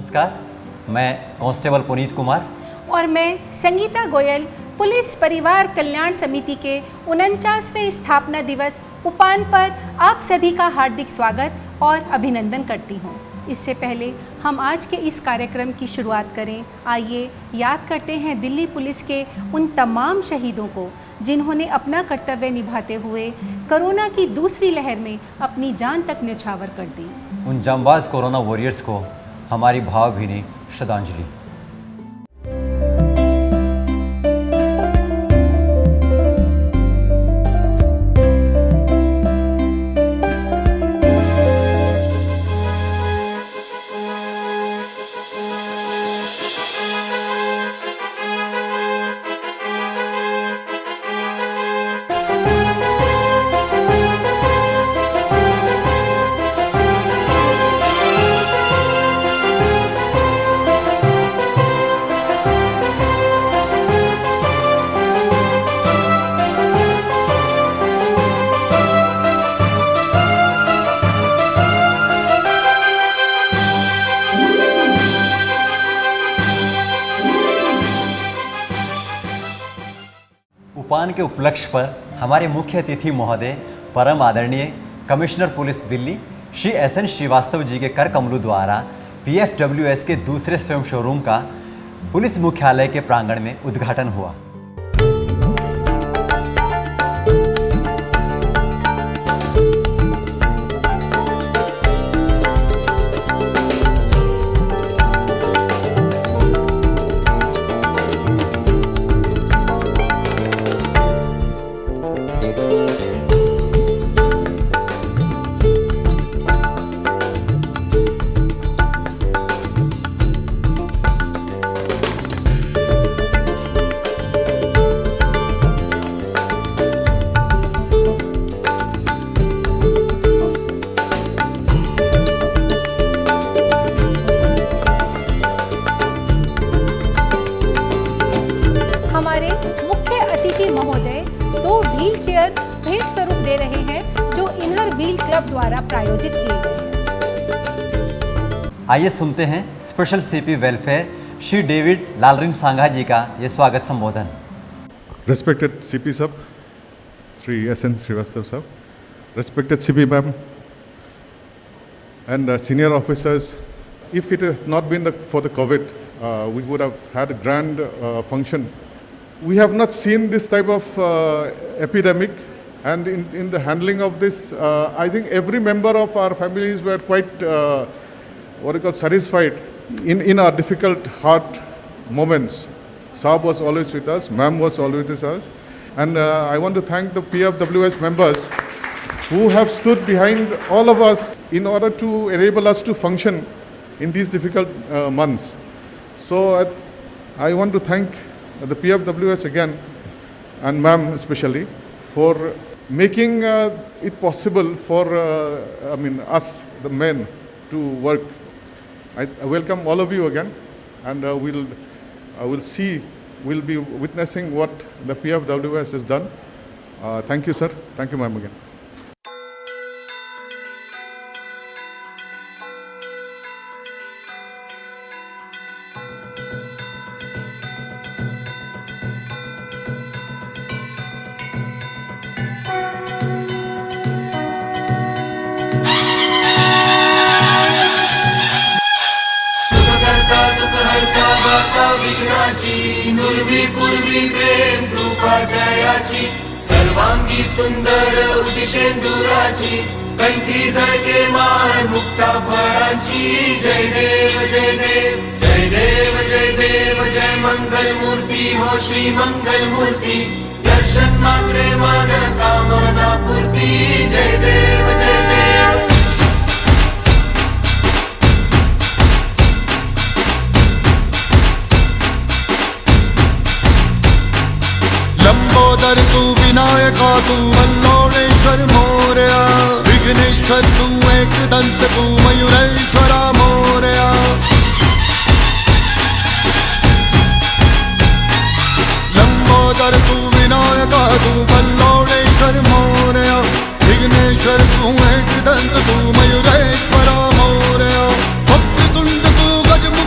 नमस्कार, मैं कांस्टेबल पुनीत कुमार और मैं संगीता गोयल पुलिस परिवार कल्याण समिति के 49वें स्थापना दिवस उपान पर आप सभी का हार्दिक स्वागत और अभिनंदन करती हूँ। इससे पहले हम आज के इस कार्यक्रम की शुरुआत करें, आइए याद करते हैं दिल्ली पुलिस के उन तमाम शहीदों को जिन्होंने अपना कर्तव्य निभाते हुए कोरोना की दूसरी लहर में अपनी जान तक न्यौछावर कर दी। उन जांबाज कोरोना वॉरियर्स को हमारी भावभीनी श्रद्धांजलि। उपान के उपलक्ष्य पर हमारे मुख्य अतिथि महोदय परम आदरणीय commissioner police Delhi Shri SN Srivastava ji के कर कमलों द्वारा PFWS के दूसरे स्वयं शोरूम का पुलिस मुख्यालय के प्रांगण में उद्घाटन हुआ। हमारे मुख्य अतिथि महोदय 2 व्हील चेयर भेंट स्वरूप दे रहे हैं जो इनर व्हील क्लब द्वारा प्रायोजित किए गए हैं। आइए सुनते हैं special CP welfare Shri David Lalrin Sanga ji का ये स्वागत संबोधन। Respected CP sir, Sri SN Srivastav sir, respected CP ma'am, and senior officers, if it had not been for the COVID, we would have had a grand function. We have not seen this type of epidemic, and in the handling of this, I think every member of our families were quite satisfied in our difficult, hard moments. Saab was always with us, ma'am was always with us, and I want to thank the PFWS members who have stood behind all of us in order to enable us to function in these difficult months. So I want to thank the PFWS again, and ma'am especially, for making it possible for us, the men, to work. I welcome all of you again, and we'll be witnessing what the PFWS has done. Thank you, sir. Thank you, ma'am, again. नुर्वी पूर्वी प्रेम कृपा जयाची सर्वांगी सुंदर उदिशेंदुराची कंठी झळके मान मुक्ता फळाची जय देव जय देव जय देव जय देव जय मंगल मूर्ती हो श्री मंगल मूर्ती दर्शन मात्रे मन कामना पूर्ती जय देव जय देव। लंबोदर तू विनायका तू वल्लोणेश्वर मोरया विघ्नेश्वर तू एकदंत तू मयूरेश्वरा मोरया। लंबोदर तू विनायका तू वल्लोणेश्वर मोरया विघ्नेश्वर तू एकदंत तू मयूरेश्वरा मोरया। वक्रतुंड तू गजमुख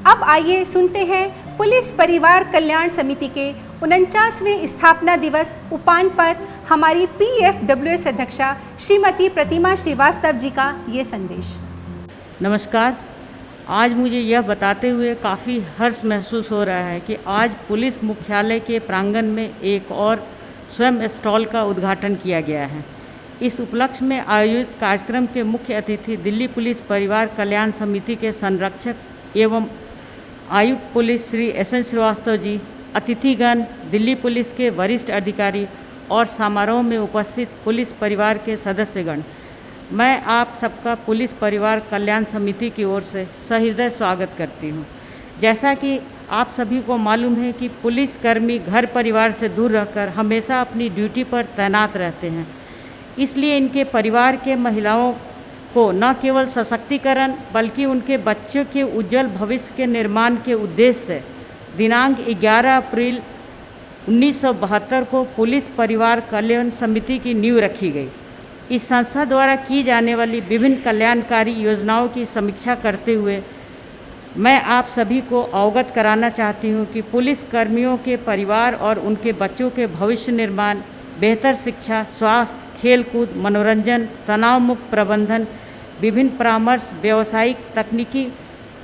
अब आइए सुनते हैं पुलिस परिवार कल्याण समिति के 49वें स्थापना दिवस उपान पर हमारी PFWS अध्यक्षा श्रीमती प्रतिमा श्रीवास्तव जी का ये संदेश। नमस्कार। आज मुझे यह बताते हुए काफ़ी हर्ष महसूस हो रहा है कि आज पुलिस मुख्यालय के प्रांगण में एक और स्वयं स्टॉल का उद्घाटन किया गया है। इस उपलक्ष्य में आयोजित कार्यक्रम के मुख्य अतिथि दिल्ली पुलिस परिवार कल्याण समिति के संरक्षक एवं आयुक्त पुलिस श्री SN श्रीवास्तव जी, अतिथिगण, दिल्ली पुलिस के वरिष्ठ अधिकारी और समारोह में उपस्थित पुलिस परिवार के सदस्यगण, मैं आप सबका पुलिस परिवार कल्याण समिति की ओर से सहृदय स्वागत करती हूँ। जैसा कि आप सभी को मालूम है कि पुलिसकर्मी घर परिवार से दूर रहकर हमेशा अपनी ड्यूटी पर तैनात रहते हैं, इसलिए इनके परिवार के महिलाओं को न केवल सशक्तिकरण बल्कि उनके बच्चों के उज्जवल भविष्य के निर्माण के उद्देश्य से दिनांक 11 अप्रैल 1972 को पुलिस परिवार कल्याण समिति की नींव रखी गई। इस संस्था द्वारा की जाने वाली विभिन्न कल्याणकारी योजनाओं की समीक्षा करते हुए मैं आप सभी को अवगत कराना चाहती हूं कि पुलिस कर्मियों के परिवार और उनके बच्चों के भविष्य निर्माण, बेहतर शिक्षा, स्वास्थ्य, खेलकूद, मनोरंजन, तनाव मुक्त प्रबंधन, विभिन्न परामर्श, व्यावसायिक तकनीकी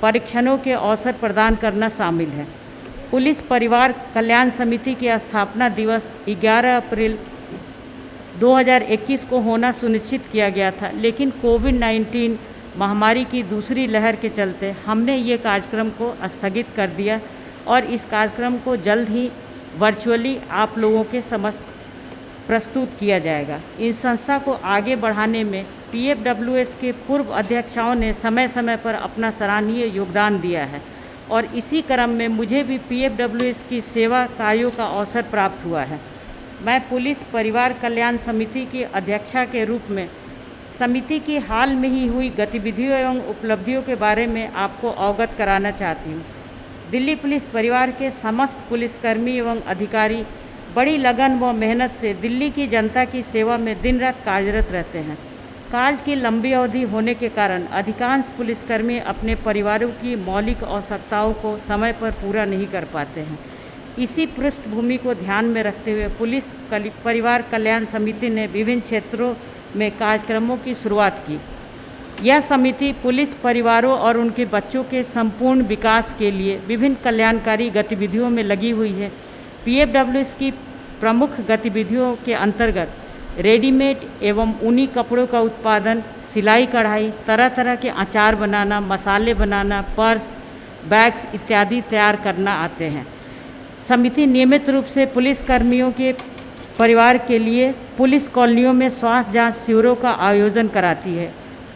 परीक्षणों के अवसर प्रदान करना शामिल है। पुलिस परिवार कल्याण समिति की स्थापना दिवस 11 अप्रैल 2021 को होना सुनिश्चित किया गया था, लेकिन कोविड-19 महामारी की दूसरी लहर के चलते हमने ये कार्यक्रम को स्थगित कर दिया और इस कार्यक्रम को जल्द ही वर्चुअली आप लोगों के समक्ष प्रस्तुत किया जाएगा। इस संस्था को आगे बढ़ाने में PFWS के पूर्व अध्यक्षाओं ने समय समय पर अपना सराहनीय योगदान दिया है और इसी क्रम में मुझे भी PFWS की सेवा कार्यों का अवसर प्राप्त हुआ है। मैं पुलिस परिवार कल्याण समिति की अध्यक्षा के रूप में समिति की हाल में ही हुई गतिविधियों एवं उपलब्धियों के बारे में आपको अवगत कराना चाहती हूँ। दिल्ली पुलिस परिवार के समस्त पुलिसकर्मी एवं अधिकारी बड़ी लगन व मेहनत से दिल्ली की जनता की सेवा में दिन रात कार्यरत रहते हैं। कार्य की लंबी अवधि होने के कारण अधिकांश पुलिसकर्मी अपने परिवारों की मौलिक आवश्यकताओं को समय पर पूरा नहीं कर पाते हैं। इसी पृष्ठभूमि को ध्यान में रखते हुए पुलिस परिवार कल्याण समिति ने विभिन्न क्षेत्रों में कार्यक्रमों की शुरुआत की। यह समिति पुलिस परिवारों और उनके बच्चों के संपूर्ण विकास के लिए विभिन्न कल्याणकारी गतिविधियों में लगी हुई है। PFWS की प्रमुख गतिविधियों के अंतर्गत रेडीमेड एवं ऊनी कपड़ों का उत्पादन, सिलाई कढ़ाई, तरह तरह के अचार बनाना, मसाले बनाना, पर्स, बैग्स इत्यादि तैयार करना आते हैं। समिति नियमित रूप से पुलिस कर्मियों के परिवार के लिए पुलिस कॉलोनियों में स्वास्थ्य जांच शिविरों का आयोजन कराती है,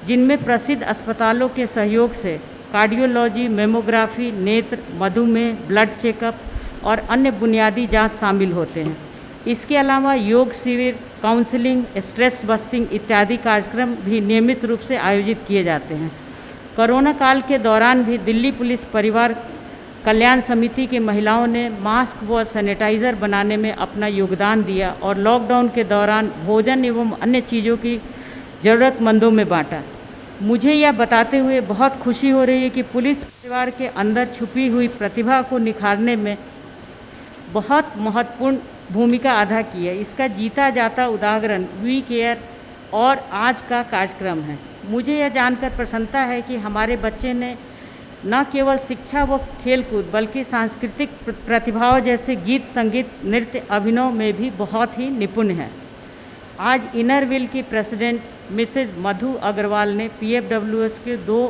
जिनमें प्रसिद्ध अस्पतालों के सहयोग से कार्डियोलॉजी, मेमोग्राफी, नेत्र, मधुमेह, ब्लड चेकअप और अन्य बुनियादी जांच शामिल होते हैं। इसके अलावा योग शिविर, काउंसलिंग, स्ट्रेस बस्टिंग इत्यादि कार्यक्रम भी नियमित रूप से आयोजित किए जाते हैं। कोरोना काल के दौरान भी दिल्ली पुलिस परिवार कल्याण समिति की महिलाओं ने मास्क व सैनिटाइज़र बनाने में अपना योगदान दिया और लॉकडाउन के दौरान भोजन एवं अन्य चीज़ों की ज़रूरतमंदों में बांटा। मुझे यह बताते हुए बहुत खुशी हो रही है कि पुलिस परिवार के अंदर छुपी हुई प्रतिभा को निखारने में बहुत महत्वपूर्ण भूमिका अदा की है। इसका जीता जाता उदाहरण वी केयर और आज का कार्यक्रम है। मुझे यह जानकर प्रसन्नता है कि हमारे बच्चे ने न केवल शिक्षा व खेलकूद बल्कि सांस्कृतिक प्रतिभाओं जैसे गीत, संगीत, नृत्य, अभिनय में भी बहुत ही निपुण है। आज इनरव्हील की प्रेसिडेंट मिसेज मधु अग्रवाल ने PFWS के 2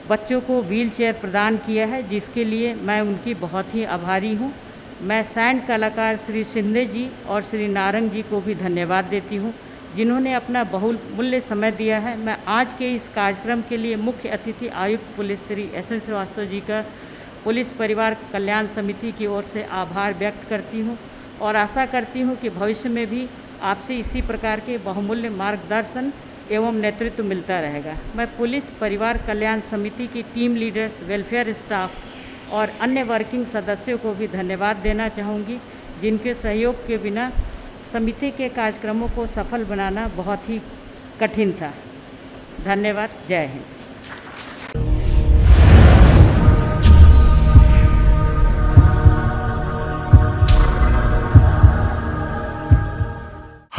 बच्चों को व्हील चेयर प्रदान किया है, जिसके लिए मैं उनकी बहुत ही आभारी हूँ। मैं सैंड कलाकार श्री शिंदे जी और श्री नारंग जी को भी धन्यवाद देती हूँ, जिन्होंने अपना बहुमूल्य समय दिया है। मैं आज के इस कार्यक्रम के लिए मुख्य अतिथि आयुक्त पुलिस श्री SN श्रीवास्तव जी का पुलिस परिवार कल्याण समिति की ओर से आभार व्यक्त करती हूँ और आशा करती हूँ कि भविष्य में भी आपसे इसी प्रकार के बहुमूल्य मार्गदर्शन एवं नेतृत्व मिलता रहेगा। मैं पुलिस परिवार कल्याण समिति की टीम लीडर्स, वेलफेयर स्टाफ और अन्य वर्किंग सदस्यों को भी धन्यवाद देना चाहूँगी, जिनके सहयोग के बिना समिति के कार्यक्रमों को सफल बनाना बहुत ही कठिन था। धन्यवाद। जय हिंद।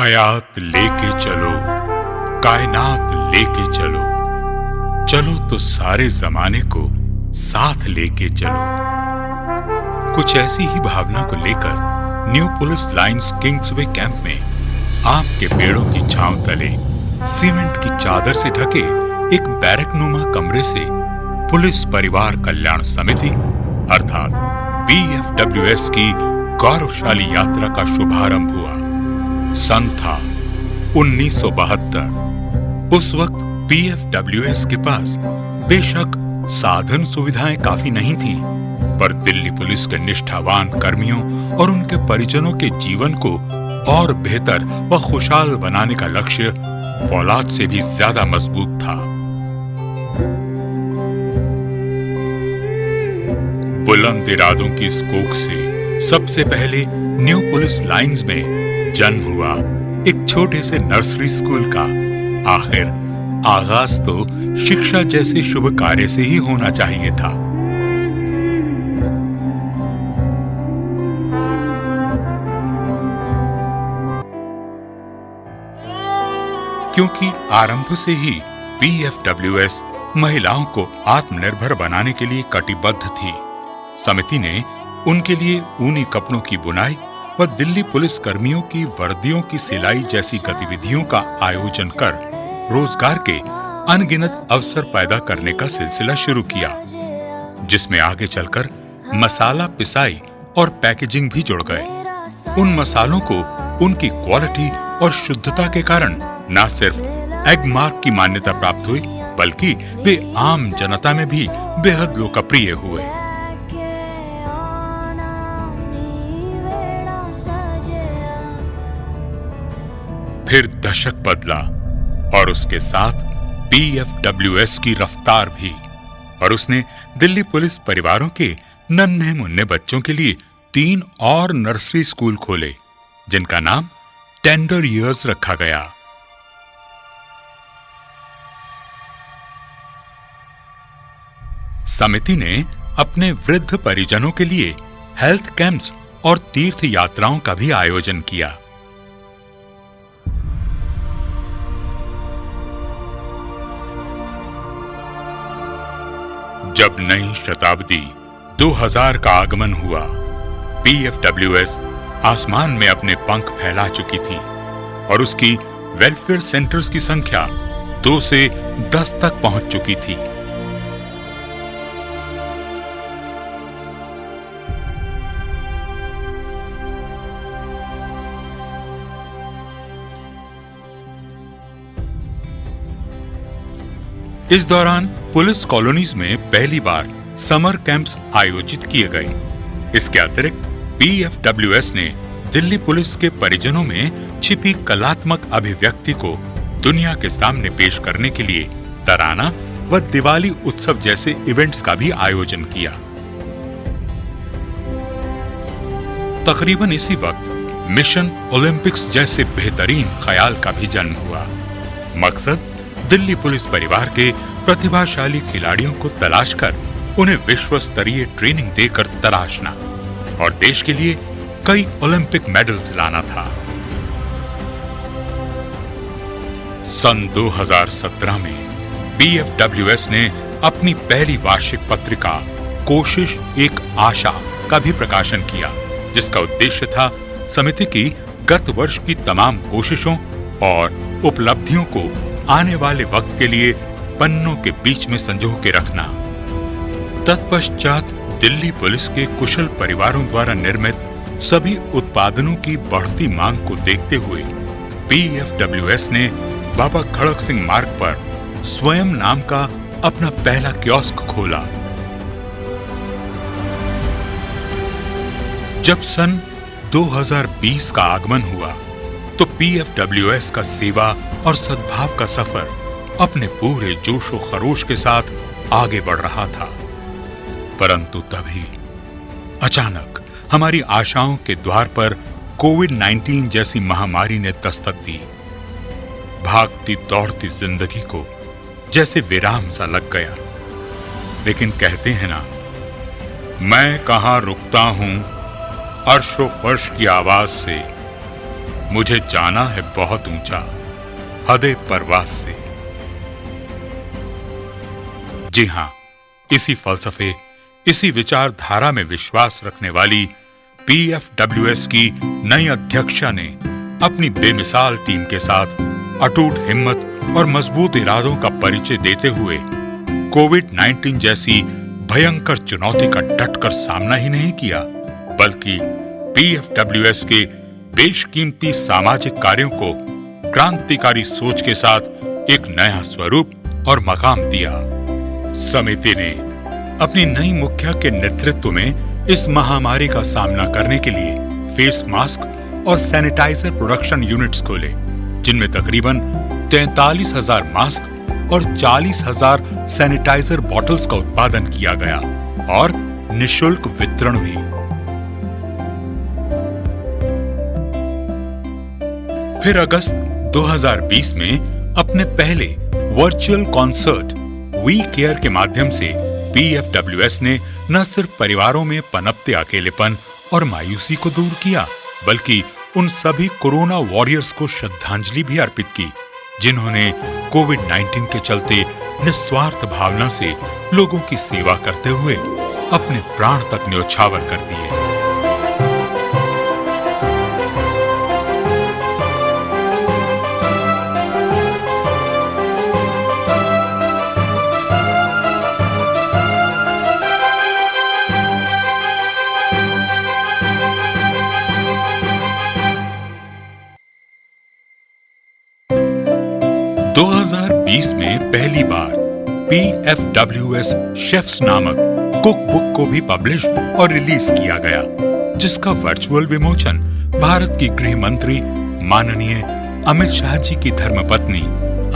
हयात लेके चलो, कायनात लेके चलो, चलो तो सारे जमाने को साथ लेके चलो। कुछ ऐसी ही भावना को लेकर new police lines Kingsway camp में आम के पेड़ों की छांव तले सीमेंट की चादर से ढके एक बैरकनुमा कमरे से पुलिस परिवार कल्याण समिति अर्थात PFWS की गौरवशाली यात्रा का शुभारंभ हुआ। सन था 1972। उस वक्त PFWS के पास बेशक साधन सुविधाएं काफी नहीं थीं, पर दिल्ली पुलिस के निष्ठावान कर्मियों और उनके परिजनों के जीवन को और बेहतर व खुशहाल बनाने का लक्ष्य फौलाद से भी ज्यादा मजबूत था। बुलंद इरादों की इस कोख से सबसे पहले न्यू पुलिस लाइंस में जन्म हुआ एक छोटे से नर्सरी स्कूल का। आखिर आगाज तो शिक्षा जैसे शुभ कार्य से ही होना चाहिए था। क्योंकि आरंभ से ही PFWS महिलाओं को आत्मनिर्भर बनाने के लिए कटिबद्ध थी। समिति ने उनके लिए ऊनी कपड़ों की बुनाई व दिल्ली पुलिस कर्मियों की वर्दियों की सिलाई जैसी गतिविधियों का आयोजन कर रोजगार के अनगिनत अवसर पैदा करने का सिलसिला शुरू किया, जिसमें आगे चलकर मसाला पिसाई और पैकेजिंग भी जुड़ गए। उन मसालों को उनकी क्वालिटी और शुद्धता के कारण न सिर्फ एग मार्क की मान्यता प्राप्त हुई, बल्कि वे आम जनता में भी बेहद लोकप्रिय हुए। फिर दशक बदला और उसके साथ PFWS की रफ्तार भी, और उसने दिल्ली पुलिस परिवारों के नन्हे मुन्ने बच्चों के लिए 3 और नर्सरी स्कूल खोले, जिनका नाम टेंडर ईयर्स रखा गया। समिति ने अपने वृद्ध परिजनों के लिए हेल्थ कैंप्स और तीर्थ यात्राओं का भी आयोजन किया। जब नई शताब्दी 2000 का आगमन हुआ, PFWS आसमान में अपने पंख फैला चुकी थी और उसकी वेलफेयर सेंटर्स की संख्या 2 से 10 तक पहुंच चुकी थी। इस दौरान पुलिस कॉलोनीज में पहली बार समर कैंप्स आयोजित किए गए। इसके अतिरिक्त PFWS ने दिल्ली पुलिस के परिजनों में छिपी कलात्मक अभिव्यक्ति को दुनिया के सामने पेश करने के लिए तराना व दिवाली उत्सव जैसे इवेंट्स का भी आयोजन किया। तकरीबन इसी वक्त मिशन ओलंपिक्स जैसे बेहतरीन ख्याल का भी जन्म हुआ। मकसद दिल्ली पुलिस परिवार के प्रतिभाशाली खिलाड़ियों को तलाश कर उन्हें विश्व स्तरीय ट्रेनिंग देकर तराशना और देश के लिए कई ओलंपिक मेडल्स लाना था। सन 2017 में PFWS ने अपनी पहली वार्षिक पत्रिका कोशिश एक आशा का भी प्रकाशन किया, जिसका उद्देश्य था समिति की गत वर्ष की तमाम कोशिशों और उपलब्धियों को आने वाले वक्त के लिए पन्नों के बीच में संजो के रखना। तत्पश्चात दिल्ली पुलिस के कुशल परिवारों द्वारा निर्मित सभी उत्पादनों की बढ़ती मांग को देखते हुए PFWS ने बाबा खड़क सिंह मार्ग पर स्वयं नाम का अपना पहला कियोस्क खोला। जब सन 2020 का आगमन हुआ तो PFWS का सेवा और सद्भाव का सफर अपने पूरे जोशो खरोश के साथ आगे बढ़ रहा था। परंतु तभी अचानक हमारी आशाओं के द्वार पर कोविड-19 जैसी महामारी ने दस्तक दी। भागती दौड़ती जिंदगी को जैसे विराम सा लग गया। लेकिन कहते हैं ना, मैं कहां रुकता हूं अर्शो फर्श की आवाज से, मुझे जाना है बहुत ऊंचा, हदे परवास से। जी हां, इसी फलसफे, इसी विचारधारा में विश्वास रखने वाली पीएफडब्ल्यूएस की नई अध्यक्षा ने अपनी बेमिसाल टीम के साथ अटूट हिम्मत और मजबूत इरादों का परिचय देते हुए कोविड-19 जैसी भयंकर चुनौती का डटकर सामना ही नहीं किया, बल्कि पीएफडब्ल्यूएस के बेशकीमती सामाजिक कार्यों को क्रांतिकारी सोच के साथ एक नया स्वरूप और मकाम दिया। समिति ने अपनी नई मुखिया के नेतृत्व में इस महामारी का सामना करने के लिए फेस मास्क और सैनिटाइजर प्रोडक्शन यूनिट्स खोले, जिनमें तकरीबन 43,000 मास्क और 40,000 सैनिटाइजर बॉटल्स का उत्पादन किया गया और निशुल्क वितरण भी। फिर अगस्त 2020 में अपने पहले वर्चुअल कॉन्सर्ट वी केयर के माध्यम से पीएफडब्ल्यूएस ने न सिर्फ परिवारों में पनपते अकेलेपन और मायूसी को दूर किया, बल्कि उन सभी कोरोना वॉरियर्स को श्रद्धांजलि भी अर्पित की, जिन्होंने कोविड-19 के चलते निस्वार्थ भावना से लोगों की सेवा करते हुए अपने प्राण तक न्योछावर कर दिए। में पहली बार पीएफडब्ल्यूएस शेफ्स नामक कुक बुक को भी पब्लिश और रिलीज किया गया, जिसका वर्चुअल विमोचन भारत की गृह मंत्री माननीय अमित शाह जी की धर्मपत्नी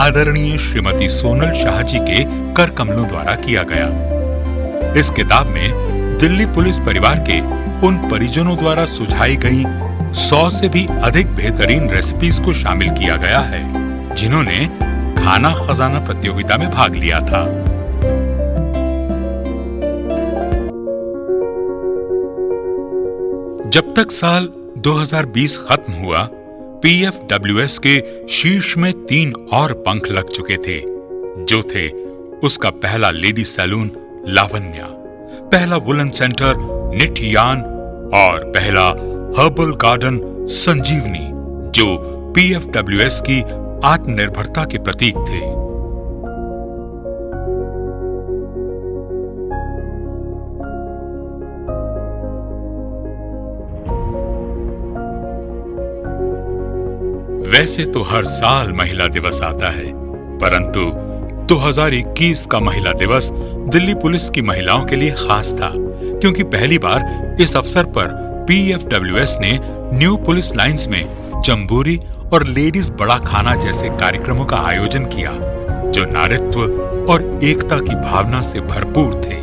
आदरणीय श्रीमती सोनल शाह जी के कर कमलों द्वारा किया गया। इस किताब में दिल्ली पुलिस परिवार के उन परिजनों द्वारा सुझाई गई 100 से भी अधिक बेहतरीन रेसिपीज को शामिल किया गया है, जिन्होंने खाना खजाना प्रतियोगिता में भाग लिया था। जब तक साल 2020 खत्म हुआ, पीएफडब्ल्यूएस के शीर्ष में 3 और पंख लग चुके थे, जो थे उसका पहला लेडी सैलून लावण्या, पहला वुलन सेंटर निट यार्न और पहला हर्बल गार्डन संजीवनी, जो पीएफडब्ल्यूएस की आत्मनिर्भरता के प्रतीक थे। वैसे तो हर साल महिला दिवस आता है, परंतु 2021 का महिला दिवस दिल्ली पुलिस की महिलाओं के लिए खास था, क्योंकि पहली बार इस अवसर पर पीएफडब्ल्यूएस ने न्यू पुलिस लाइंस में जम्बूरी और लेडीज बड़ा खाना जैसे कार्यक्रमों का आयोजन किया, जो नारीत्व और एकता की भावना से भरपूर थे।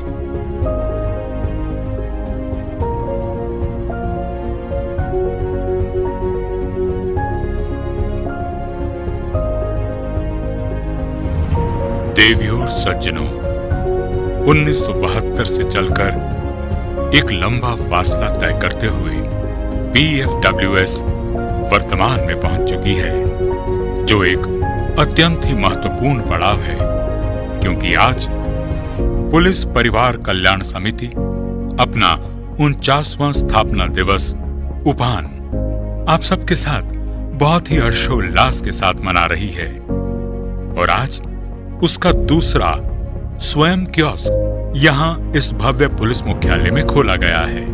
देवियों और सज्जनों, 1972 से चलकर एक लंबा फासला तय करते हुए पीएफडब्ल्यूएस वर्तमान में पहुंच चुकी है, जो एक अत्यंत ही महत्वपूर्ण पड़ाव है, क्योंकि आज पुलिस परिवार कल्याण समिति अपना 49वां स्थापना दिवस उपान आप सबके साथ बहुत ही हर्षोल्लास के साथ मना रही है। और आज उसका दूसरा स्वयं कियोस्क यहां इस भव्य पुलिस मुख्यालय में खोला गया है।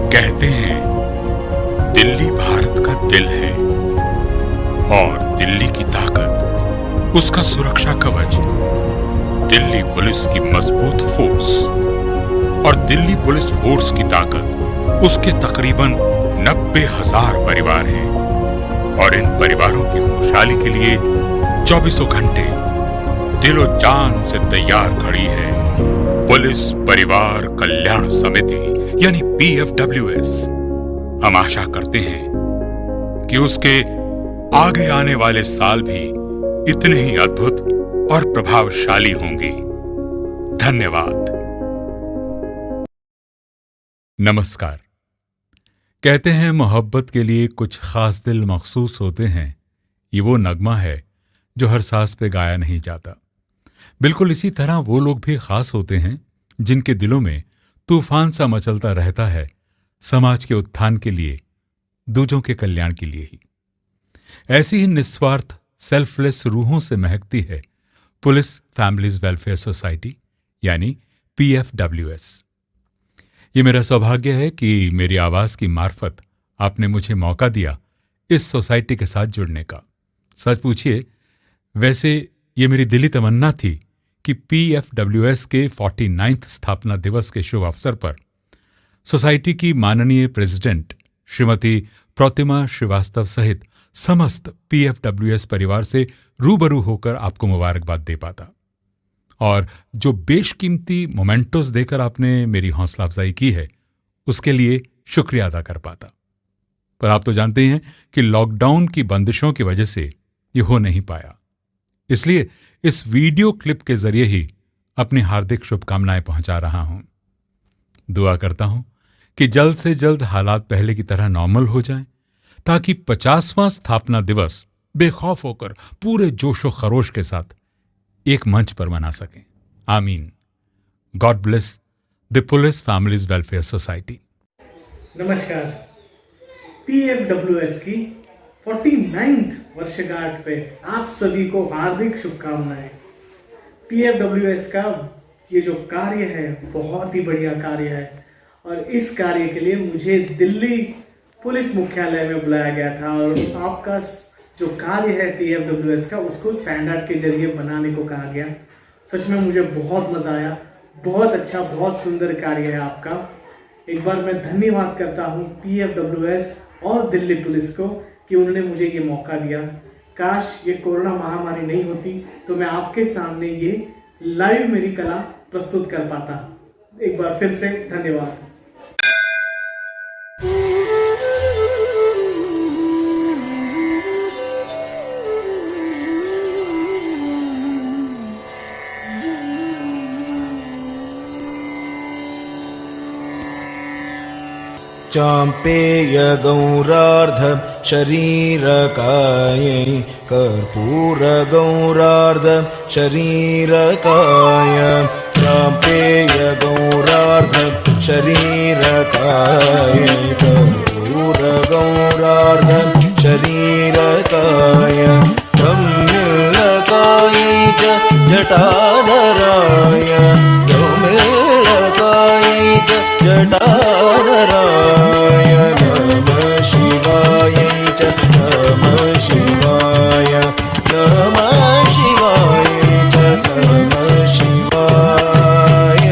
कहते हैं दिल्ली भारत का दिल है और दिल्ली की ताकत, उसका सुरक्षा कवच, दिल्ली पुलिस की मजबूत फोर्स और दिल्ली पुलिस फोर्स की ताकत, उसके तकरीबन 90,000 परिवार हैं और इन परिवारों की खुशहाली के लिए 24 घंटे दिलो जान से तैयार खड़ी है पुलिस परिवार कल्याण समिति यानी PFWS। हम आशा करते हैं कि उसके आगे आने वाले साल भी इतने ही अद्भुत और प्रभावशाली होंगे। धन्यवाद। नमस्कार। कहते हैं मोहब्बत के लिए कुछ खास दिल मखसूस होते हैं। ये वो नगमा है जो हर सांस पे गाया नहीं जाता। बिल्कुल इसी तरह वो लोग भी खास होते हैं जिनके दिलों में तूफान सा मचलता रहता है समाज के उत्थान के लिए, दूजों के कल्याण के लिए ही। ऐसी ही निस्वार्थ सेल्फलेस रूहों से महकती है पुलिस फैमिलीज वेलफेयर सोसाइटी यानी PFWS। ये मेरा सौभाग्य है कि मेरी आवाज की मार्फत आपने मुझे मौका दिया इस सोसाइटी के साथ जुड़ने का। सच पूछिए, वैसे ये मेरी दिली तमन्ना थी कि PFWS के 49th स्थापना दिवस के शुभ अवसर पर सोसाइटी की माननीय प्रेसिडेंट श्रीमती प्रतिमा श्रीवास्तव सहित समस्त PFWS परिवार से रूबरू होकर आपको मुबारकबाद दे पाता और जो बेशकीमती मोमेंटोस देकर आपने मेरी हौसला अफजाई की है उसके लिए शुक्रिया अदा कर पाता। पर आप तो जानते हैं कि लॉकडाउन की बंदिशों की वजह से ये हो नहीं पाया। इसलिए इस वीडियो क्लिप के जरिए ही अपनी हार्दिक शुभकामनाएं पहुंचा रहा हूं। दुआ करता हूं कि जल्द से जल्द हालात पहले की तरह नॉर्मल हो जाएं, ताकि 50वां स्थापना दिवस बेखौफ होकर पूरे जोशो खरोश के साथ एक मंच पर मना सकें। आमीन। God bless the police families welfare society. नमस्कार। PFWS की 49th वर्षगांठ पे आप सभी को हार्दिक शुभकामनाएं। PFWS का ये जो कार्य है बहुत ही बढ़िया कार्य है और इस कार्य के लिए मुझे दिल्ली पुलिस मुख्यालय में बुलाया गया था और आपका जो कार्य है PFWS का उसको सैंड के जरिए बनाने को कहा गया। सच में मुझे बहुत मज़ा आया। बहुत अच्छा, बहुत सुंदर कार्य है आपका। एक बार मैं धन्यवाद करता हूँ PFWS और दिल्ली पुलिस को कि उन्होंने मुझे ये मौका दिया। काश ये कोरोना महामारी नहीं होती तो मैं आपके सामने ये लाइव मेरी कला प्रस्तुत कर पाता। एक बार फिर से धन्यवाद। चाम्पेय गौरार्ध शरीरकायै कर्पूर गौरार्ध शरीरकाय चाम्पेय गौरार्ध शरीरकाय कर्पूर गौरार्ध शरीरकाय गम्यलकाय च जटाधराय गम्यलकाय च जटाधराय नमः शिवाय च नमः शिवाय नमः शिवाय च नमः शिवाय।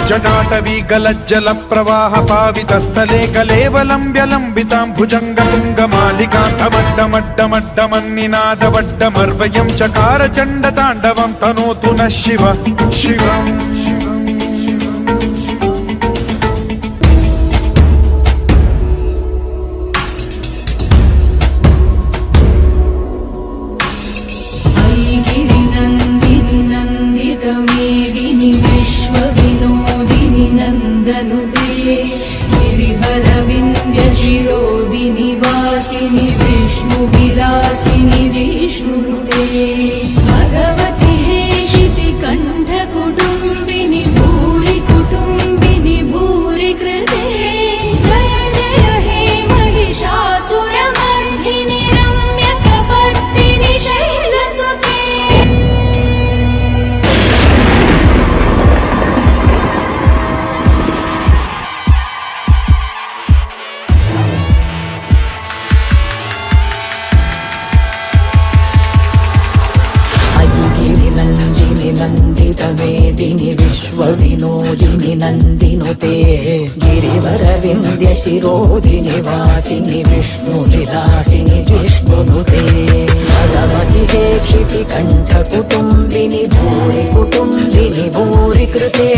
जटाटवी गलज्जल प्रवाह पावितस्थले कलेवलम्ब्यलम्बितां भुजङ्गतुङ्गमालिकान्तमड्डमड्डमड्डमन्निनादवड्डमर्वयं चकार चण्डताण्डवं तनोतु नः शिव शिवम्। शिरोदिनिवासिनि विष्णुविलासिनि जिष्णुनुते भगवति हेशिति कण्ठकुटुम्बि विलासिनि नन्दितमेदिनि विश्वविनोदिनि नन्दिनुते गिरिवरविन्द्यशिरोदिनि वासिनि विष्णुविलासिनि जिष्णुनुते भगवति क्षितिकण्ठकुटुम्बिनि भूरि कुटुम्बिनि भूरि कृते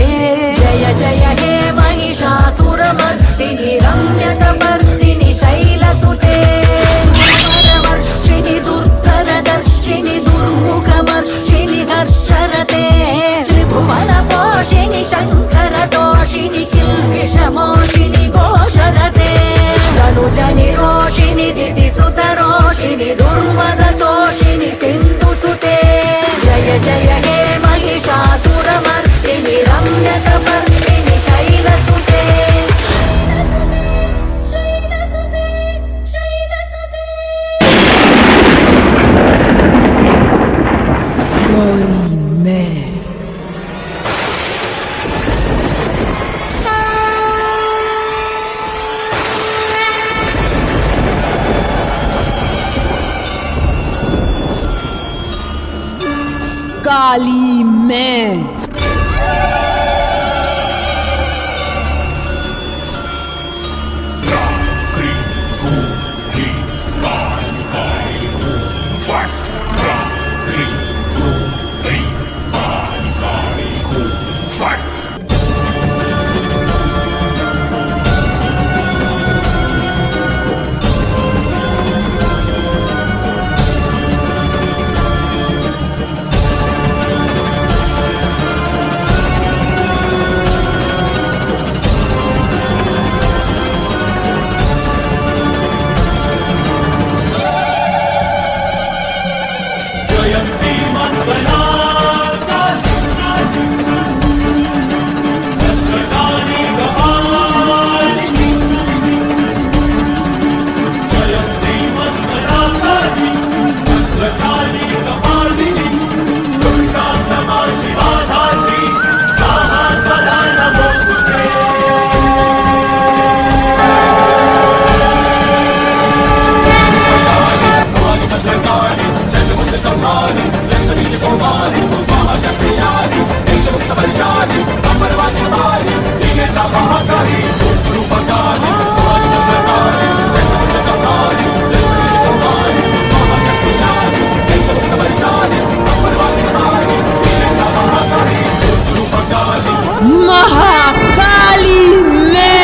जय जय हे महिषासुरमर्दिनि रम्यकपर्दिनि शैलसुते वर्षिणि दुर्धरदर्शिनि दुर्मुखमर्षिणि हर्षरते त्रिभुवनपोषिणि शङ्करदोषिणि किल्बिषमोषिणि घोषरते तनुजनिरोषिणि दितिसुतरोषिणि दुर्मदशोषिणि सिन्धुसुते जय जय हे महिषासुरमर्दिनि रम्यकपर्दिनि शैलसुते काली मैं महाकाली मैं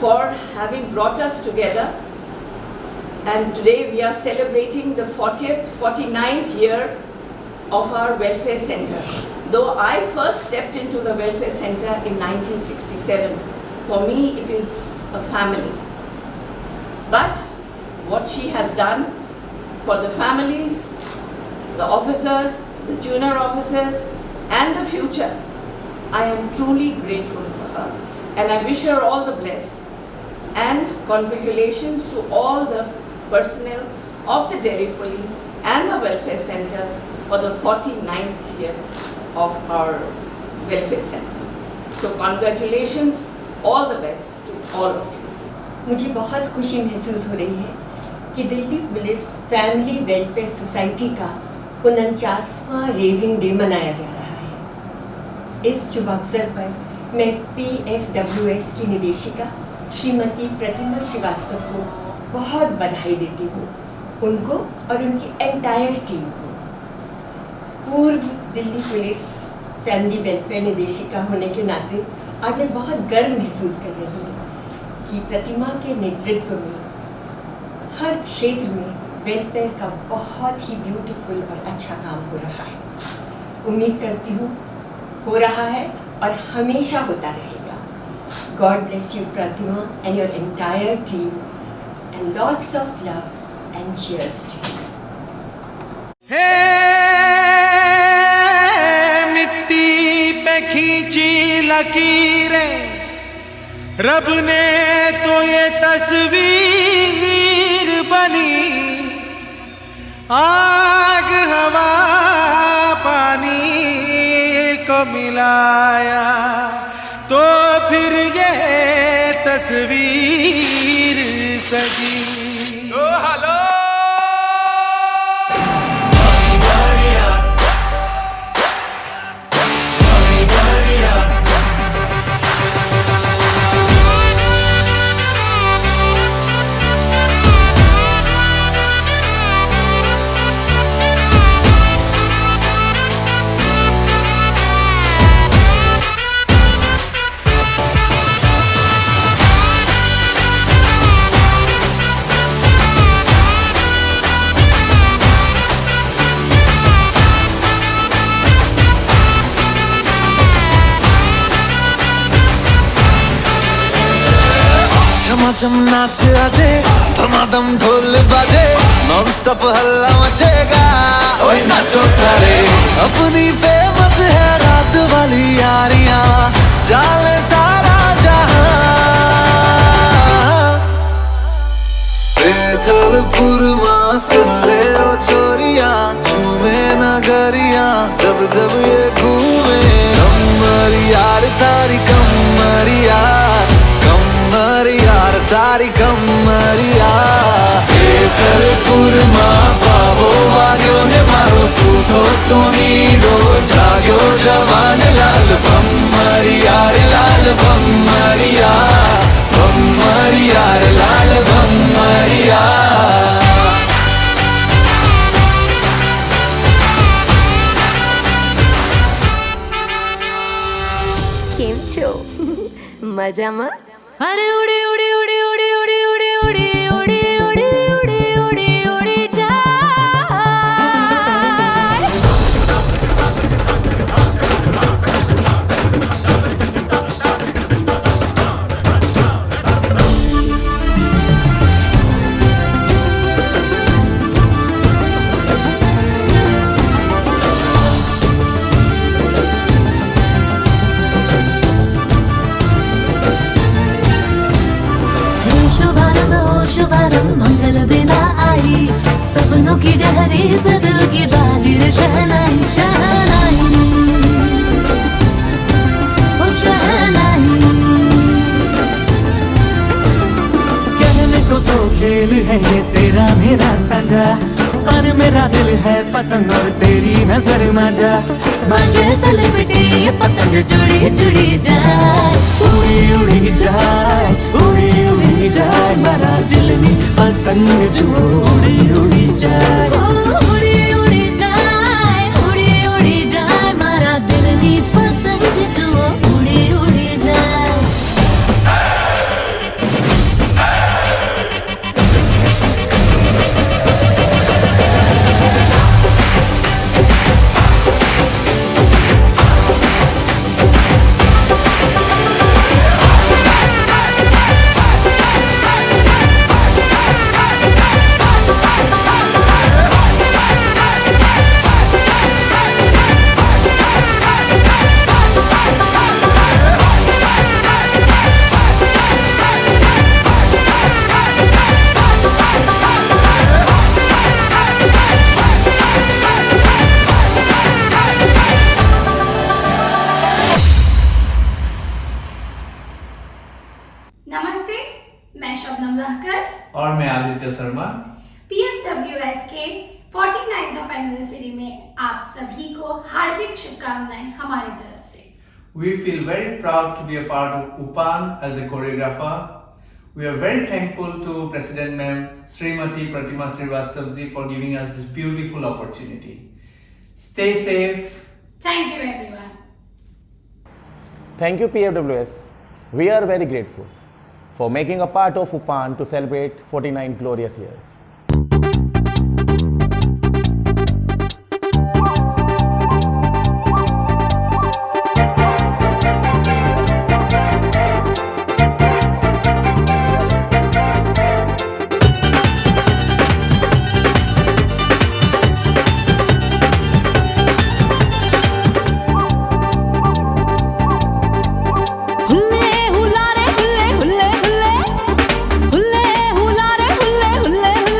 for having brought us together, and today we are celebrating the 49th year of our welfare center. Though I first stepped into the welfare center in 1967, for me it is a family. But what she has done for the families, the officers, the junior officers and the future, I am truly grateful for her, and I wish her all the best. And congratulations to all the personnel of the Delhi Police and the welfare centers for the 49th year of our welfare center. So congratulations, all the best to all of you. मुझे बहुत खुशी महसूस हो रही है कि Delhi police family welfare society का 49वां raising day मनाया जा रहा है। इस शुभ अवसर पर मैं PFWS की निदेशिका श्रीमती प्रतिमा श्रीवास्तव को बहुत बधाई देती हूँ, उनको और उनकी एंटायर टीम को। पूर्व दिल्ली पुलिस फैमिली वेलफेयर निदेशिका होने के नाते आज मैं बहुत गर्व महसूस कर रही हूँ कि प्रतिमा के नेतृत्व में हर क्षेत्र में वेलफेयर का बहुत ही ब्यूटीफुल और अच्छा काम हो रहा है। उम्मीद करती हूँ हो रहा है और हमेशा होता रहेगा। God bless you, Pratima, and your entire team, and lots of love and cheers to you. मिट्टी पे खींची लकीरें, रब ने तो ये तस्वीर बनी, आग हवा पानी को मिलाया तो फिर ये तस्वीर सजी। हेलो झमाझम नाच आजे, धमाधम ढोल बाजे, नॉन स्टॉप हल्ला मचेगा, ओए नाचो सारे। अपनी फेमस है रात वाली यारियां, जाले सारा जहां। बेथलपुर मां सुन ले ओ छोरियां, झूमे नगरियां जब जब ये घूमे। कमरिया तारी कमरिया, कमरिया तारी कमरिया। बेथलपुर मां पावो वाग्यो ने मारो सूतो सोनीडो, जाग्यो जवान लाल भमरिया रे लाल भमरिया, भमरिया रे लाल भमरिया। કેમ છો? મજામાં? अरे उड़ी उड़ी उड़ी उड़ी उड़ी उड़ी उड़ी उड़ी उड़ी उड़ी उड़ी उड़ी जाए। शुभारंभ मंगल बेला आई, सपनों की डहरी पे दिल की बाजी रे शहनाई शहनाई ओ शहनाई। कहने को तो खेल है ये तेरा मेरा साझा, और मेरा दिल है पतंग और तेरी नजर मजा। मजे से लिपटी ये पतंग जुड़ी जुड़ी जाए, उड़ी उड़ी जाए उड़ी उड़ी जाए, मेरा दिल में पतंग जो उड़ी उड़ी जाए। उड़ी उड़ी जाए उड़ी उड़ी जाए, मेरा दिल में पतंग जो उड़ी उड़ी जाए। नमस्ते, मैं शबनम लहकर और मैं आदित्य शर्मा। PFWS के 49th एनिवर्सरी में आप सभी को हार्दिक शुभकामनाएं हमारी तरफ से। We feel very proud to be a part of UPAN as a choreographer We are very thankful to President Ma'am Srimati Pratima Srivastav ji for giving us this beautiful opportunity. Stay safe. Thank you everyone. Thank you PFWS. We are very grateful for making a part of UPAN to celebrate 49 glorious years. हुल्ले हुल्ला रे हुल्ले हुल्ले हुल्ले हुल्ला रे हुल्ले हुल्ले हुल्ले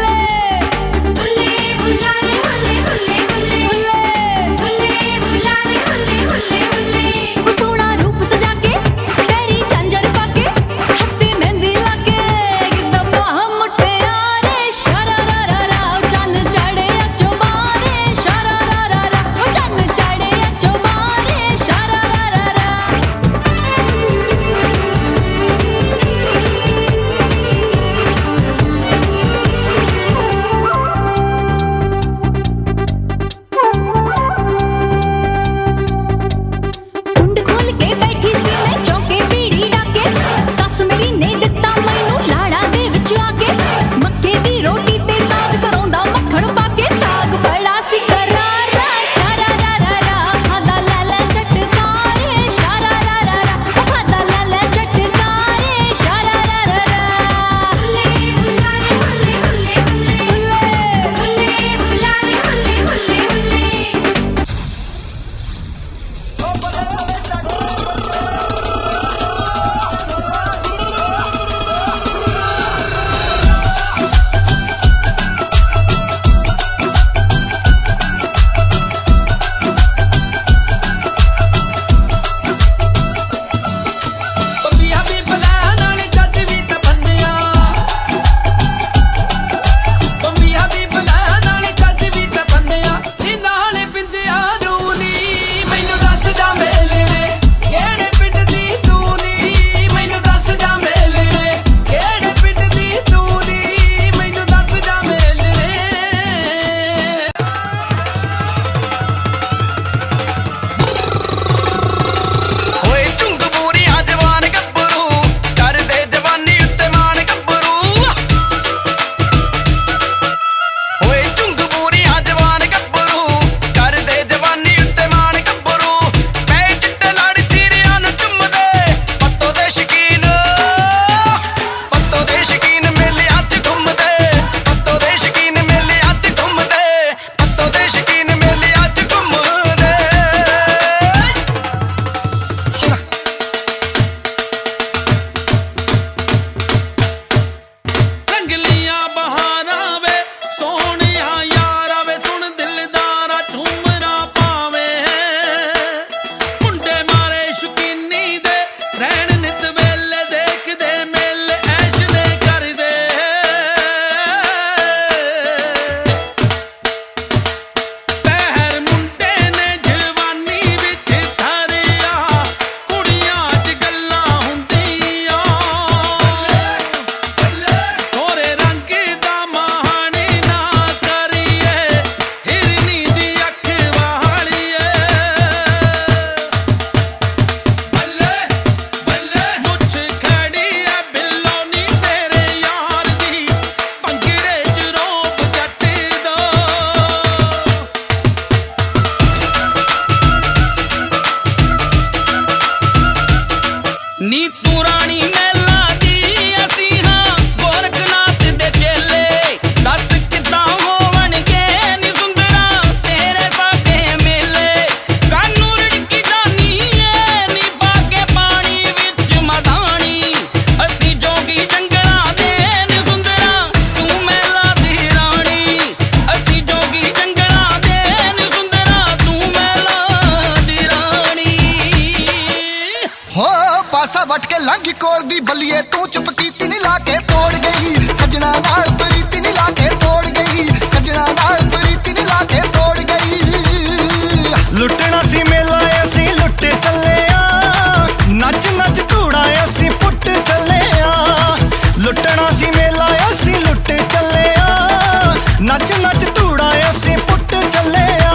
सी मेला असी लुट चले आ नच नच धूड़ा असी put चले आ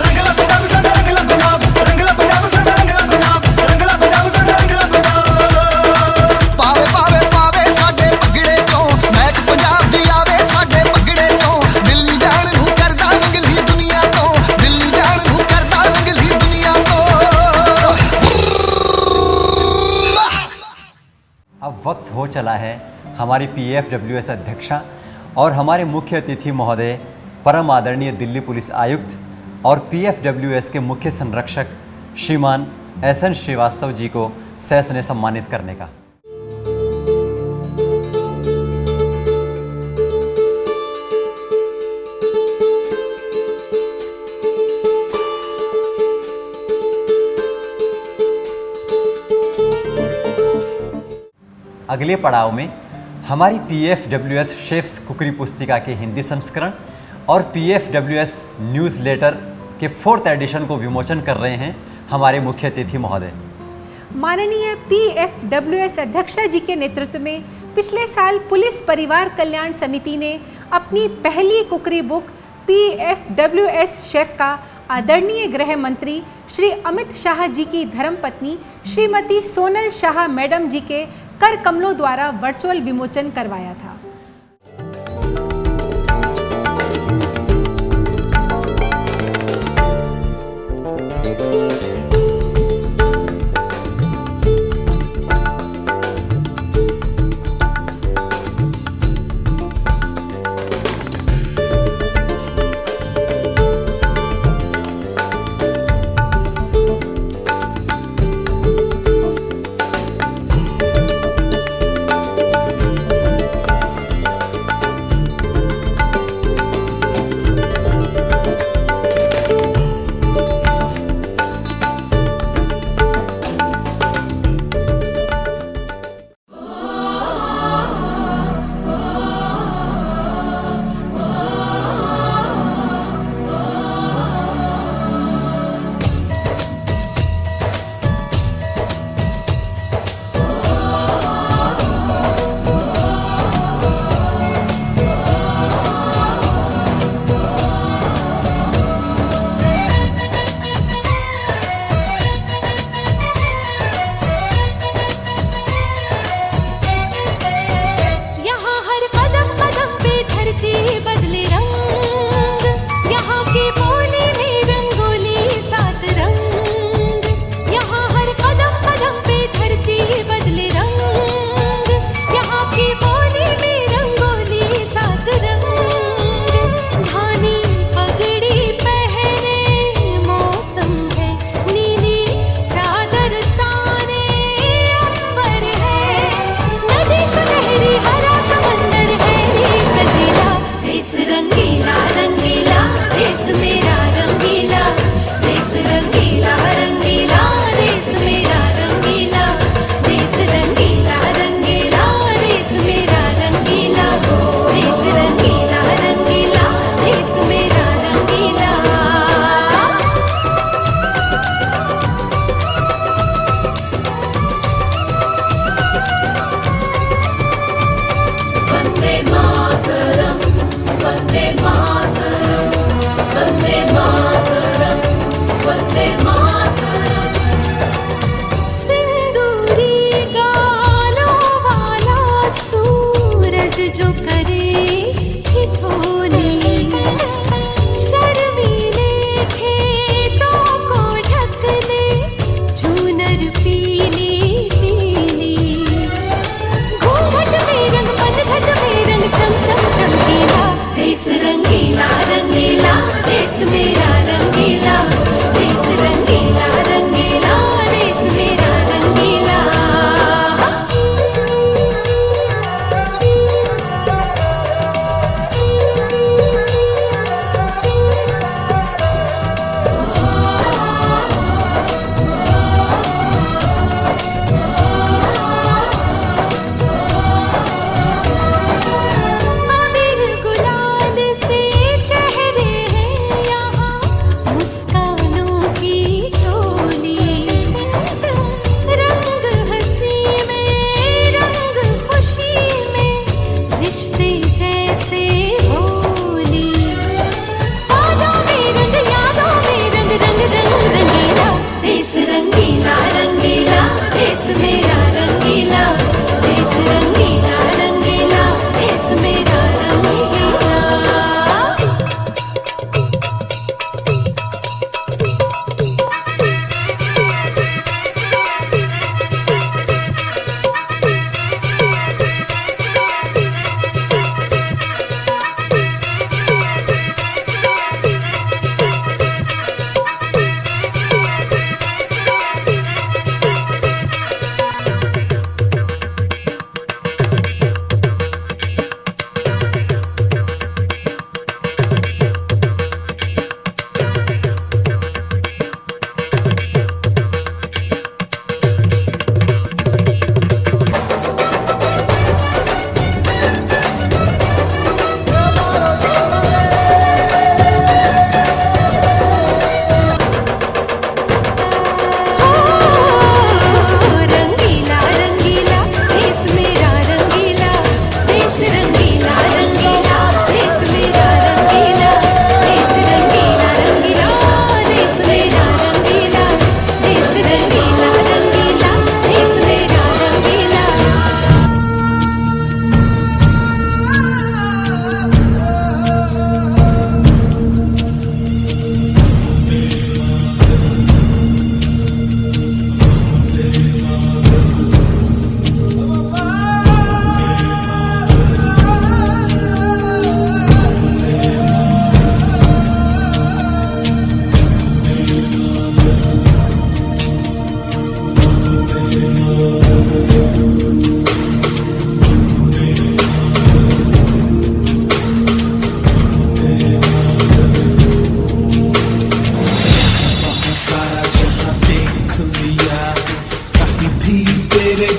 रंगला पंजाब साडा रंगला पंजाब रंगला पंजाब साडा रंगला पंजाब रंगला पंजाब साडा रंगला पंजाब पावे पावे पावे साडे पगड़े चों मैच पंजाब दी आवे साडे पगड़े चों दिल्ली जान नू करदा रंगली दुनिया तो दिल्ली जान नू करदा रंगली दुनिया तो अब वक्त हो चला है हमारी PFWS अध्यक्षा और हमारे मुख्य अतिथि महोदय परम आदरणीय दिल्ली पुलिस आयुक्त और PFWS के मुख्य संरक्षक श्रीमान SN श्रीवास्तव जी को सस्नेह सम्मानित करने का। अगले पड़ाव में हमारी PFWS शेफ्स कुकरी पुस्तिका के हिंदी संस्करण और PFWS न्यूज़लेटर के 4th एडिशन को विमोचन कर रहे हैं हमारे मुख्य अतिथि महोदय। माननीय PFWS अध्यक्षा जी के नेतृत्व में पिछले साल पुलिस परिवार कल्याण समिति ने अपनी पहली कुकरी बुक PFWS शेफ का आदरणीय गृह मंत्री श्री अमित शाह जी की धर्मपत्नी श्रीमती सोनल शाह मैडम जी के कर कमलों द्वारा वर्चुअल विमोचन करवाया था। रिश्ते जैसे होली यादों में रंग रंग रंग रंगीला देश रंगीला रंगीला देश मेरा रंगीला देश रंगीला रंगीला देश मेरा रंगीला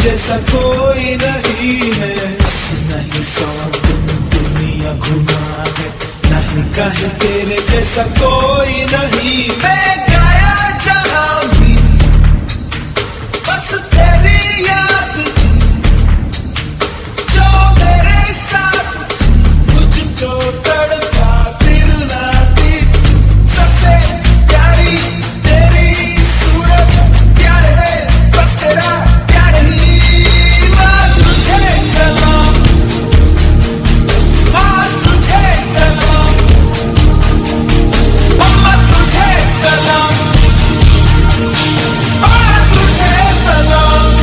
जैसा कोई नहीं है, नहीं सौ दिन दुनिया घुमा है, नहीं कहे तेरे जैसा कोई नहीं। मैं गाया जहां भी बस तेरी याद थी, जो मेरे साथ थी, मुझको तड़पा दिल ना दी। सबसे प्यारी तेरी सूरत, प्यार है बस तेरा प्यार ही। माँ तुझे सलाम, माँ तुझे सलाम, अम्मा तुझे सलाम, माँ तुझे सलाम।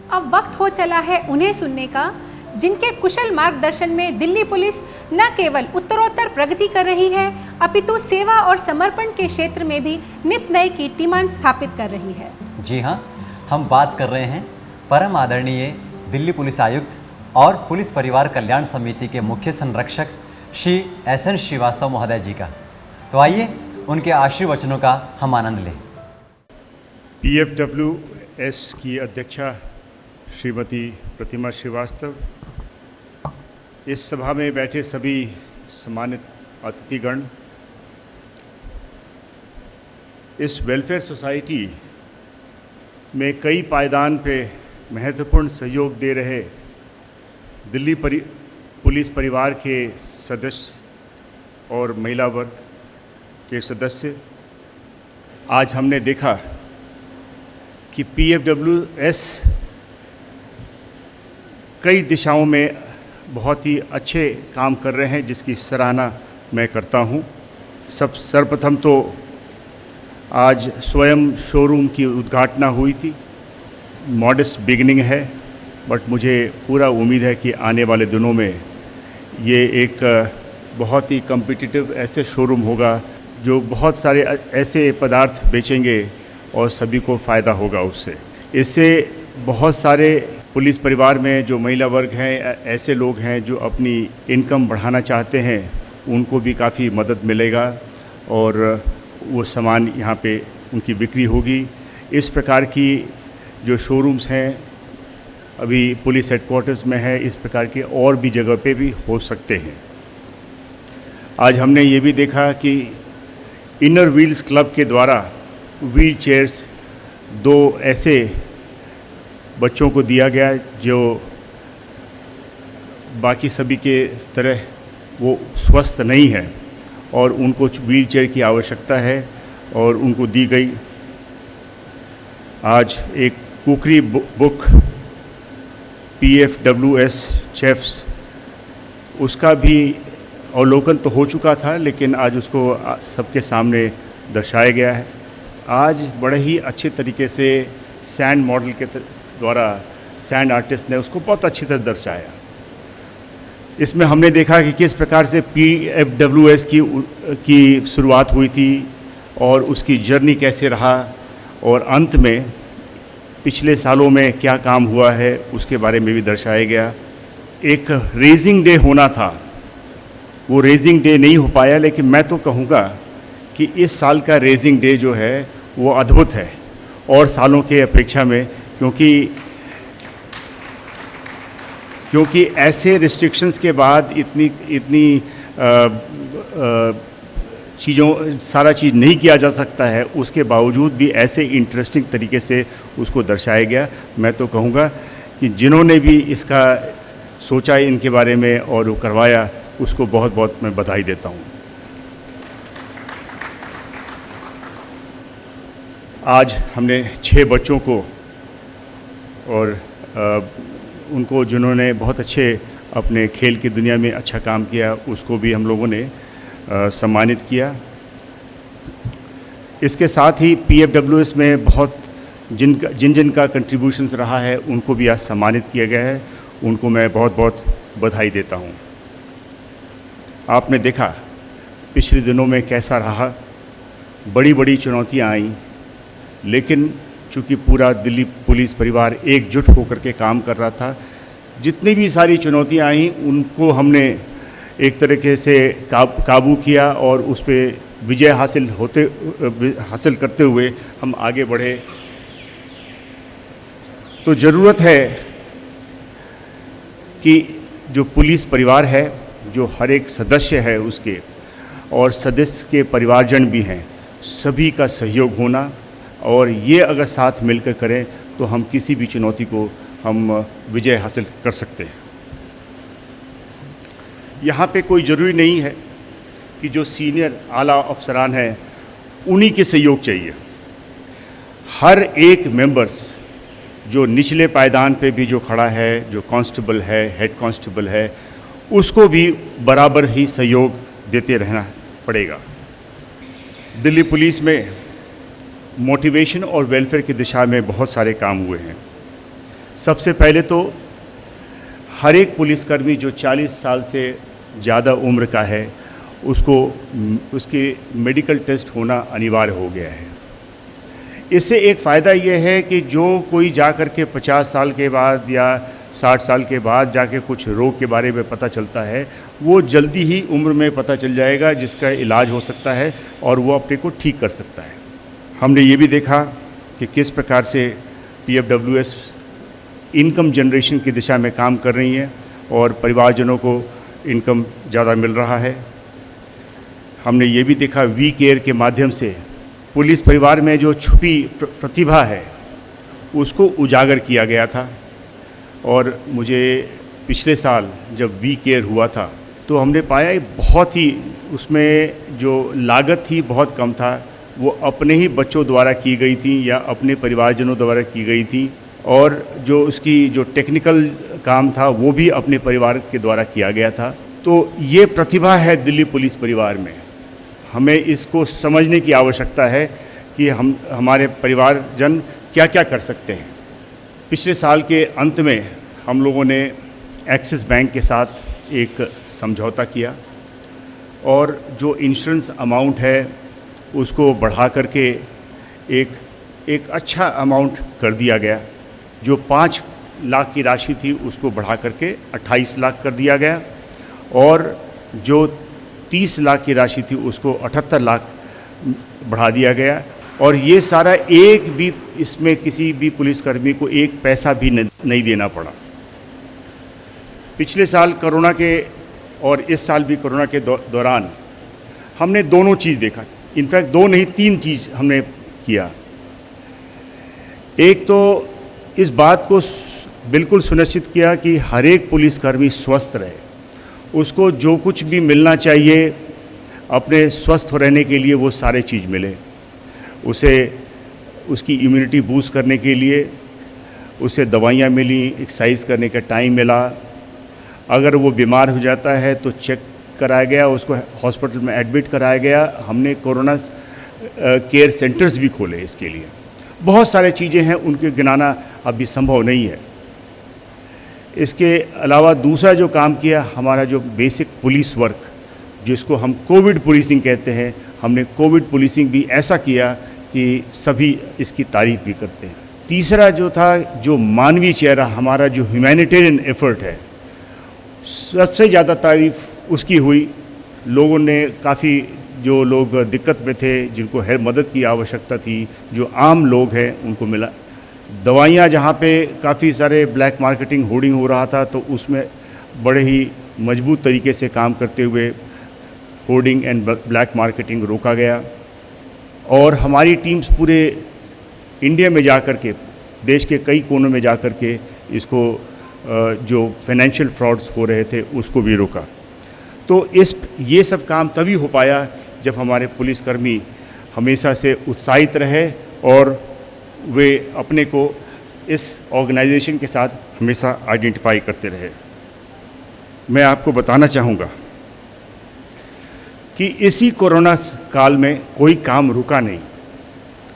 अब वक्त हो चला है उन्हें सुनने का, जिनके कुशल मार्गदर्शन में दिल्ली पुलिस न केवल उत्तरोत्तर प्रगति कर रही है, अपितु सेवा और समर्पण के क्षेत्र में भी नित नए कीर्तिमान स्थापित कर रही है। जी हाँ, हम बात कर रहे हैं परम आदरणीय दिल्ली पुलिस आयुक्त और पुलिस परिवार कल्याण समिति के मुख्य संरक्षक श्री SN श्रीवास्तव महोदय जी का। तो आइए उनके आशीर्वचनों का हम आनंद लें। PFWS की अध्यक्षा श्रीमती प्रतिमा श्रीवास्तव, इस सभा में बैठे सभी सम्मानित अतिथिगण, इस वेलफेयर सोसाइटी में कई पायदान पे महत्वपूर्ण सहयोग दे रहे दिल्ली पुलिस परिवार के सदस्य और महिला वर्ग के सदस्य, आज हमने देखा कि PFWS कई दिशाओं में बहुत ही अच्छे काम कर रहे हैं, जिसकी सराहना मैं करता हूं। सर्वप्रथम तो आज स्वयं शोरूम की उद्घाटना हुई थी। मॉडेस्ट बिगिनिंग है, बट मुझे पूरा उम्मीद है कि आने वाले दिनों में ये एक बहुत ही कॉम्पिटिटिव ऐसे शोरूम होगा जो बहुत सारे ऐसे पदार्थ बेचेंगे और सभी को फ़ायदा होगा उससे। इससे बहुत सारे पुलिस परिवार में जो महिला वर्ग हैं, ऐसे लोग हैं जो अपनी इनकम बढ़ाना चाहते हैं, उनको भी काफ़ी मदद मिलेगा और वो सामान यहाँ पे उनकी बिक्री होगी। इस प्रकार की जो शोरूम्स हैं अभी पुलिस हेडक्वार्टर्स में है, इस प्रकार के और भी जगह पे भी हो सकते हैं। आज हमने ये भी देखा कि इनर व्हील्स क्लब के द्वारा व्हील चेयर्स 2 ऐसे बच्चों को दिया गया जो बाकी सभी के तरह वो स्वस्थ नहीं है और उनको व्हील चेयर की आवश्यकता है और उनको दी गई। आज एक कुकरी बुक PFWS शेफ्स, उसका भी अवलोकन तो हो चुका था, लेकिन आज उसको सबके सामने दर्शाया गया है। आज बड़े ही अच्छे तरीके से सैंड मॉडल के द्वारा सैंड आर्टिस्ट ने उसको बहुत अच्छी तरह दर्शाया। इसमें हमने देखा कि किस प्रकार से PFWS की शुरुआत हुई थी और उसकी जर्नी कैसे रहा और अंत में पिछले सालों में क्या काम हुआ है उसके बारे में भी दर्शाया गया। एक रेजिंग डे होना था, वो रेजिंग डे नहीं हो पाया, लेकिन मैं तो कहूँगा कि इस साल का रेजिंग डे जो है वो अद्भुत है और सालों के अपेक्षा में, क्योंकि ऐसे रिस्ट्रिक्शंस के बाद इतनी सारा चीज़ नहीं किया जा सकता है, उसके बावजूद भी ऐसे इंटरेस्टिंग तरीके से उसको दर्शाया गया। मैं तो कहूँगा कि जिन्होंने भी इसका सोचा इनके बारे में और वो करवाया, उसको बहुत बहुत मैं बधाई देता हूँ। आज हमने 6 बच्चों को और उनको जिन्होंने बहुत अच्छे अपने खेल की दुनिया में अच्छा काम किया, उसको भी हम लोगों ने सम्मानित किया। इसके साथ ही PFWS में बहुत जिन का कंट्रीब्यूशंस रहा है, उनको भी आज सम्मानित किया गया है। उनको मैं बहुत बहुत बधाई देता हूँ। आपने देखा पिछले दिनों में कैसा रहा, बड़ी बड़ी चुनौतियाँ आईं, लेकिन चूँकि पूरा दिल्ली पुलिस परिवार एकजुट होकर के काम कर रहा था, जितनी भी सारी चुनौतियाँ आईं उनको हमने एक तरीके से काबू किया और उस पर विजय हासिल करते हुए हम आगे बढ़े। तो ज़रूरत है कि जो पुलिस परिवार है, जो हर एक सदस्य है उसके और सदस्य के परिवारजन भी हैं, सभी का सहयोग होना, और ये अगर साथ मिलकर करें तो हम किसी भी चुनौती को हम विजय हासिल कर सकते हैं। यहाँ पे कोई ज़रूरी नहीं है कि जो सीनियर आला अफसरान हैं उन्हीं के सहयोग चाहिए। हर एक मेंबर्स जो निचले पायदान पे भी जो खड़ा है, जो कांस्टेबल है, हेड कांस्टेबल है, उसको भी बराबर ही सहयोग देते रहना पड़ेगा। दिल्ली पुलिस में मोटिवेशन और वेलफेयर की दिशा में बहुत सारे काम हुए हैं। सबसे पहले तो हर एक पुलिसकर्मी जो 40 साल से ज़्यादा उम्र का है, उसके मेडिकल टेस्ट होना अनिवार्य हो गया है। इससे एक फ़ायदा ये है कि जो कोई जा कर के 50 साल के बाद या 60 साल के बाद जाके कुछ रोग के बारे में पता चलता है, वो जल्दी ही उम्र में पता चल जाएगा, जिसका इलाज हो सकता है और वो अपने को ठीक कर सकता है। हमने ये भी देखा कि किस प्रकार से PFWS इनकम जनरेशन की दिशा में काम कर रही है और परिवारजनों को इनकम ज़्यादा मिल रहा है। हमने ये भी देखा वी केयर के माध्यम से पुलिस परिवार में जो छुपी प्रतिभा है उसको उजागर किया गया था। और मुझे पिछले साल जब वी केयर हुआ था तो हमने पाया बहुत ही उसमें जो लागत थी बहुत कम था, वो अपने ही बच्चों द्वारा की गई थी या अपने परिवारजनों द्वारा की गई थी, और जो उसकी जो टेक्निकल काम था वो भी अपने परिवार के द्वारा किया गया था। तो ये प्रतिभा है दिल्ली पुलिस परिवार में। हमें इसको समझने की आवश्यकता है कि हमारे परिवारजन क्या क्या कर सकते हैं। पिछले साल के अंत में हम लोगों ने एक्सिस बैंक के साथ एक समझौता किया और जो इंश्योरेंस अमाउंट है उसको बढ़ा करके एक अच्छा अमाउंट कर दिया गया। जो 5 लाख की राशि थी उसको बढ़ा करके 28 लाख कर दिया गया और जो 30 लाख की राशि थी उसको 78 लाख बढ़ा दिया गया। और ये सारा एक भी इसमें किसी भी पुलिसकर्मी को एक पैसा भी नहीं देना पड़ा। पिछले साल कोरोना के और इस साल भी कोरोना के दौरान हमने दोनों चीज़ देखा। इनफैक्ट 2 नहीं 3 चीज़ हमने किया। एक तो इस बात को बिल्कुल सुनिश्चित किया कि हर एक पुलिसकर्मी स्वस्थ रहे, उसको जो कुछ भी मिलना चाहिए अपने स्वस्थ रहने के लिए वो सारे चीज़ मिले। उसे उसकी इम्यूनिटी बूस्ट करने के लिए उसे दवाइयाँ मिली, एक्सरसाइज करने का टाइम मिला। अगर वो बीमार हो जाता है तो चेक कराया गया, उसको हॉस्पिटल में एडमिट कराया गया। हमने कोरोना केयर सेंटर्स भी खोले इसके लिए। बहुत सारे चीज़ें हैं, उनके गिनाना अभी संभव नहीं है। इसके अलावा दूसरा जो काम किया, हमारा जो बेसिक पुलिस वर्क जिसको हम कोविड पुलिसिंग कहते हैं, हमने कोविड पुलिसिंग भी ऐसा किया कि सभी इसकी तारीफ भी करते हैं। तीसरा जो था, जो मानवीय चेहरा, हमारा जो ह्यूमैनिटेरियन एफर्ट है, सबसे ज़्यादा तारीफ उसकी हुई। लोगों ने काफ़ी, जो लोग दिक्कत में थे, जिनको मदद की आवश्यकता थी, जो आम लोग हैं उनको मिला। दवाइयाँ जहाँ पे काफ़ी सारे ब्लैक मार्केटिंग होर्डिंग हो रहा था तो उसमें बड़े ही मजबूत तरीके से काम करते हुए होर्डिंग एंड ब्लैक मार्केटिंग रोका गया। और हमारी टीम्स पूरे इंडिया में जा कर के, देश के कई कोनों में जा कर के इसको जो फाइनेंशियल फ्रॉड्स हो रहे थे उसको भी रोका। तो ये सब काम तभी हो पाया जब हमारे पुलिसकर्मी हमेशा से उत्साहित रहे और वे अपने को इस ऑर्गेनाइजेशन के साथ हमेशा आइडेंटिफाई करते रहे। मैं आपको बताना चाहूँगा कि इसी कोरोना काल में कोई काम रुका नहीं।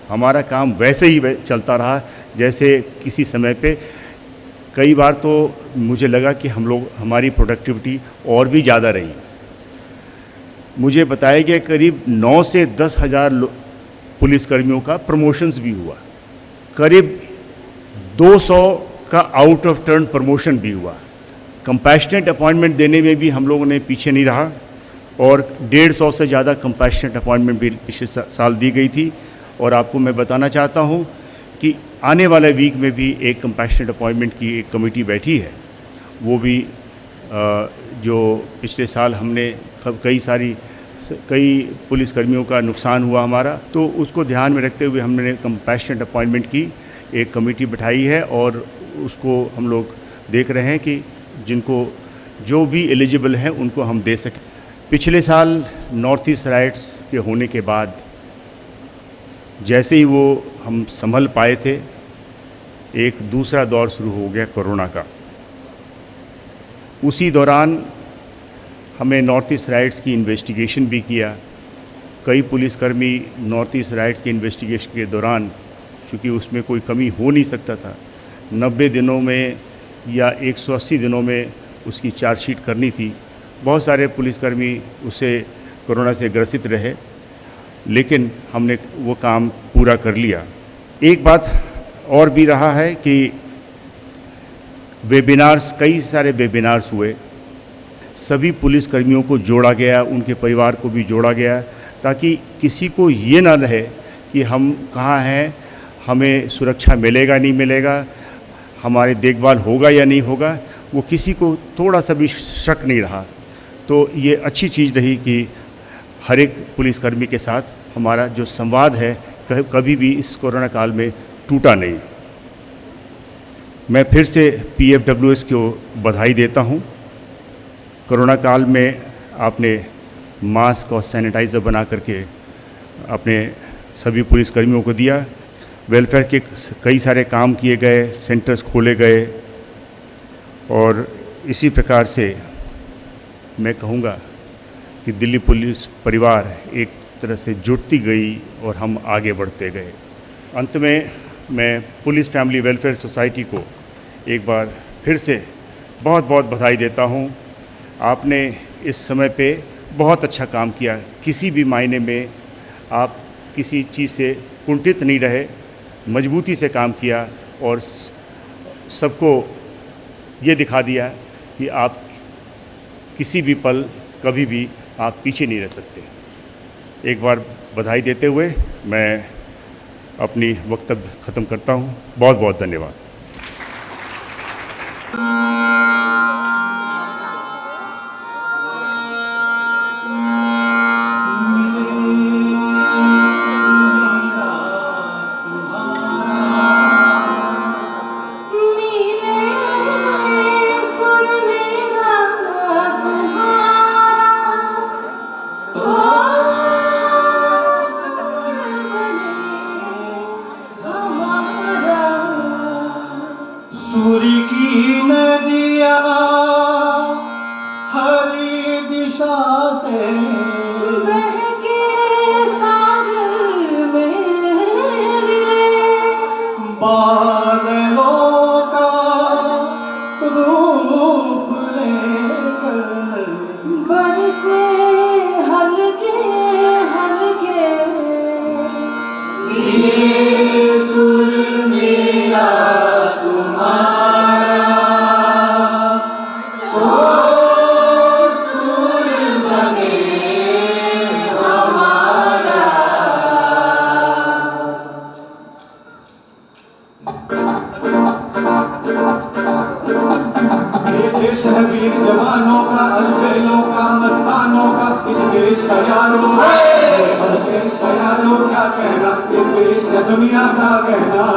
हमारा काम वैसे ही चलता रहा जैसे किसी समय पे। कई बार तो मुझे लगा कि हमारी प्रोडक्टिविटी और भी ज़्यादा रही। मुझे बताया गया करीब 9 से 10 हज़ार पुलिसकर्मियों का प्रमोशंस भी हुआ। करीब 200 का आउट ऑफ टर्न प्रमोशन भी हुआ। कंपैशनेट अपॉइंटमेंट देने में भी हम लोगों ने पीछे नहीं रहा और 150 से ज़्यादा कंपैशनेट अपॉइंटमेंट भी पिछले साल दी गई थी। और आपको मैं बताना चाहता हूँ कि आने वाले वीक में भी एक कंपैशनेट अपॉइंटमेंट की एक कमेटी बैठी है। वो भी जो पिछले साल हमने कई पुलिसकर्मियों का नुकसान हुआ हमारा, तो उसको ध्यान में रखते हुए हमने कंपैशनेट अपॉइंटमेंट की एक कमेटी बैठाई है और उसको हम लोग देख रहे हैं कि जिनको जो भी एलिजिबल हैं उनको हम दे सकें। पिछले साल नॉर्थ ईस्ट राइट्स के होने के बाद जैसे ही वो हम संभल पाए थे, एक दूसरा दौर शुरू हो गया कोरोना का। उसी दौरान हमें नॉर्थ ईस्ट राइट्स की इन्वेस्टिगेशन भी किया। कई पुलिसकर्मी नॉर्थ ईस्ट राइट्स के इन्वेस्टिगेशन के दौरान, चूँकि उसमें कोई कमी हो नहीं सकता था, 90 दिनों में या 180 दिनों में उसकी चार्जशीट करनी थी। बहुत सारे पुलिसकर्मी उससे कोरोना से ग्रसित रहे, लेकिन हमने वो काम पूरा कर लिया। एक बात और भी रहा है कि वेबिनार्स, कई सारे वेबिनार्स हुए। सभी पुलिसकर्मियों को जोड़ा गया, उनके परिवार को भी जोड़ा गया, ताकि किसी को ये ना रहे कि हम कहाँ हैं, हमें सुरक्षा मिलेगा नहीं मिलेगा, हमारी देखभाल होगा या नहीं होगा, वो किसी को थोड़ा सा भी शक नहीं रहा। तो ये अच्छी चीज़ रही कि हर एक पुलिसकर्मी के साथ हमारा जो संवाद है कभी भी इस कोरोना काल में टूटा नहीं। मैं फिर से PFWS को बधाई देता हूँ। कोरोना काल में आपने मास्क और सैनिटाइज़र बना करके अपने सभी पुलिसकर्मियों को दिया। वेलफेयर के कई सारे काम किए गए, सेंटर्स खोले गए और इसी प्रकार से मैं कहूँगा कि दिल्ली पुलिस परिवार एक तरह से जुड़ती गई और हम आगे बढ़ते गए। अंत में मैं पुलिस फैमिली वेलफेयर सोसाइटी को एक बार फिर से बहुत बहुत बधाई देता हूँ। आपने इस समय पे बहुत अच्छा काम किया, किसी भी मायने में आप किसी चीज़ से कुंठित नहीं रहे, मजबूती से काम किया और सबको ये दिखा दिया कि आप किसी भी पल कभी भी आप पीछे नहीं रह सकते। एक बार बधाई देते हुए मैं अपनी वक्तव्य ख़त्म करता हूँ। बहुत बहुत धन्यवाद। सूर्य की नदिया हरी दिशा से बहके सागर में मिले, बादलों का रूप लेकर बरसे हल्के हल्के। ये सुर मेरा वीर जवानों का, अलबेलों का, मस्तानों का, इस देश का यारो, इस देश का यारो क्या कहना, इस देश है दुनिया का कहना।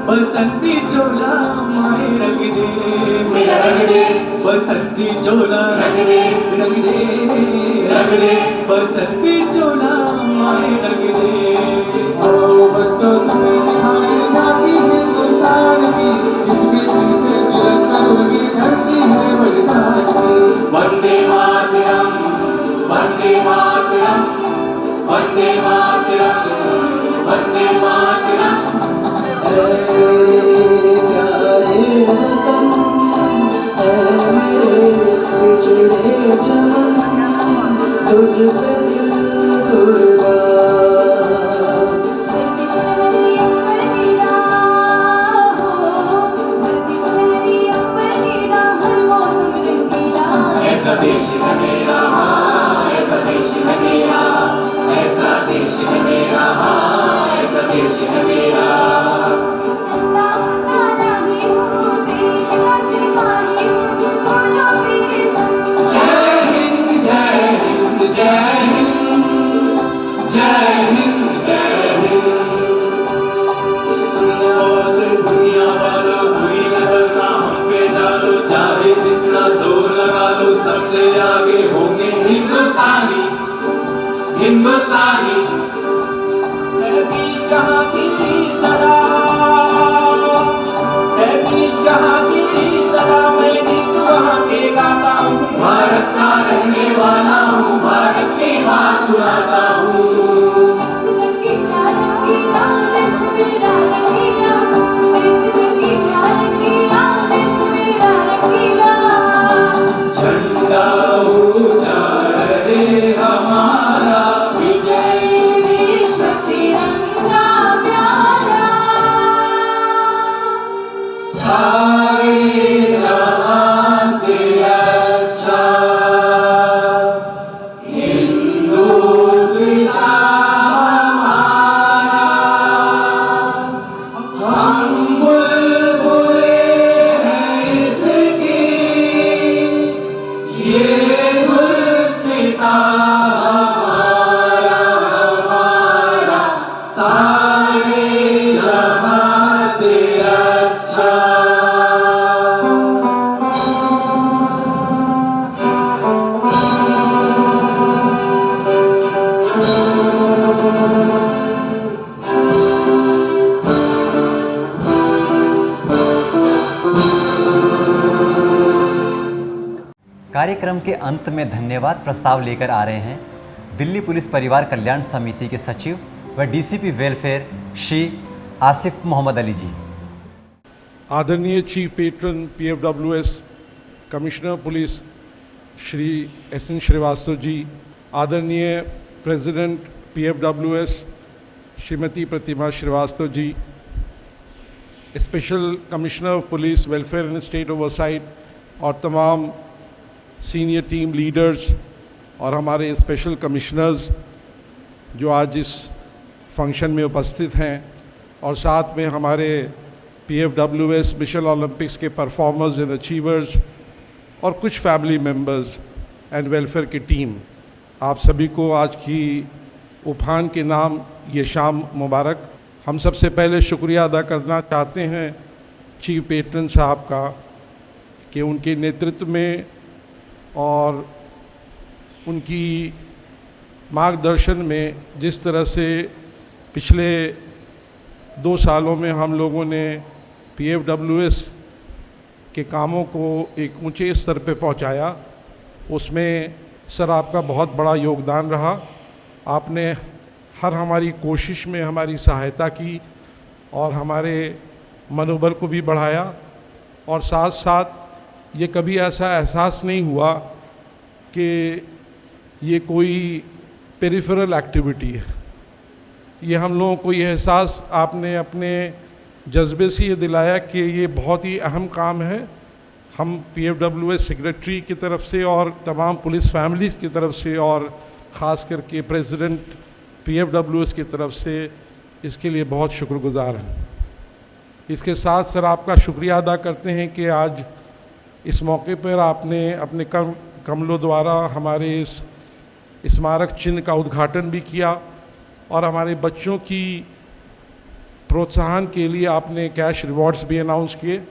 बसंती चोला माए रंग दे, मेरा रंग दे, बसंती चोला रंग दे, रंग दे, रंग दे, बसंती चोला माए रंग दे। वंदे मातरम वंदे मातरम। प्यारे वतन ऐ मेरे बिछड़े चमन, तुझ पे दिल कुर्बान। ऐसा देश है मेरा, हाँ ऐसा देश है मेरा, ऐसा देश है मेरा, हाँ ऐसा देश है मेरा। जय हिंद जय हिंद जय हिंद जय हिंद जय हिंद। दुनिया वालों बुरी नजर ना हम पे डालो, चाहे जितना जोर लगा लो सबसे आगे होंगे हिंदुस्तानी हिंदुस्तानी। जहाँ की सदा जहाँ की सदा मैं गीत वहाँ के गाता हूँ, भारत का रहने वाला हूँ, भारत की बात सुनाता हूँ। झंडा ऊंचा रहे हमारा, विजय विश्व तिरंगा प्यारा। सारे जहां से अच्छा हिंदुस्तान हमारा। हम बुलबुले हैं इसकी, ये गुलसितां हमारा हमारा, सारे जहां से अच्छा। कार्यक्रम के अंत में धन्यवाद प्रस्ताव लेकर आ रहे हैं दिल्ली पुलिस परिवार कल्याण समिति के सचिव व डीसीपी वेलफेयर श्री आसिफ मोहम्मद अली जी। आदरणीय chief patron PFWS commissioner police Shri SN Srivastava ji, आदरणीय president PFWS Shrimati Pratima Srivastava ji, special commissioner police welfare and state oversight और तमाम सीनियर टीम लीडर्स और हमारे स्पेशल कमिश्नर्स जो आज इस फंक्शन में उपस्थित हैं, और साथ में हमारे PFWS मिशन ओलंपिक्स के परफॉर्मर्स एंड अचीवर्स और कुछ फैमिली मेम्बर्स एंड वेलफेयर की टीम, आप सभी को आज की उफान के नाम ये शाम मुबारक। हम सबसे पहले शुक्रिया अदा करना चाहते हैं चीफ पेट्रन साहब का कि उनके नेतृत्व में और उनकी मार्गदर्शन में जिस तरह से पिछले 2 सालों में हम लोगों ने PFWS के कामों को एक ऊंचे स्तर पे पहुंचाया, उसमें सर आपका बहुत बड़ा योगदान रहा। आपने हर हमारी कोशिश में हमारी सहायता की और हमारे मनोबल को भी बढ़ाया, और साथ साथ ये कभी ऐसा एहसास नहीं हुआ कि ये कोई पेरिफेरल एक्टिविटी है। ये हम लोगों को ये एहसास आपने अपने जज्बे से ये दिलाया कि ये बहुत ही अहम काम है। हम PFWS सेक्रेटरी की तरफ से और तमाम पुलिस फैमिलीज़ की तरफ से और ख़ास करके प्रेसिडेंट PFWS की तरफ से इसके लिए बहुत शुक्रगुजार हैं। इसके साथ सर आपका शुक्रिया अदा करते हैं कि आज इस मौके पर आपने अपने कमलों द्वारा हमारे इस स्मारक चिन्ह का उद्घाटन भी किया और हमारे बच्चों की प्रोत्साहन के लिए आपने कैश रिवॉर्ड्स भी अनाउंस किए।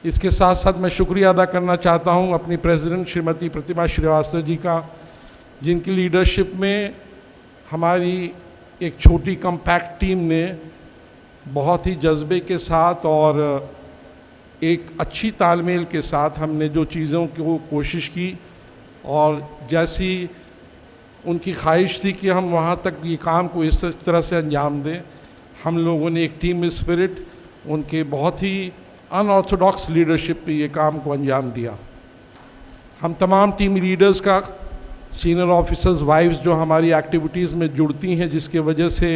इसके साथ साथ मैं शुक्रिया अदा करना चाहता हूं अपनी प्रेसिडेंट श्रीमती प्रतिमा श्रीवास्तव जी का, जिनकी लीडरशिप में हमारी एक छोटी कम्पैक्ट टीम ने बहुत ही जज्बे के साथ और एक अच्छी तालमेल के साथ हमने जो चीज़ों को कोशिश की और जैसी उनकी ख्वाहिश थी कि हम वहाँ तक ये काम को इस तरह से अंजाम दें। हम लोगों ने एक टीम स्पिरिट, उनके बहुत ही अनऑर्थोडॉक्स लीडरशिप पे ये काम को अंजाम दिया। हम तमाम टीम लीडर्स का, सीनियर ऑफिसर्स वाइफ्स जो हमारी एक्टिविटीज़ में जुड़ती हैं, जिसके वजह से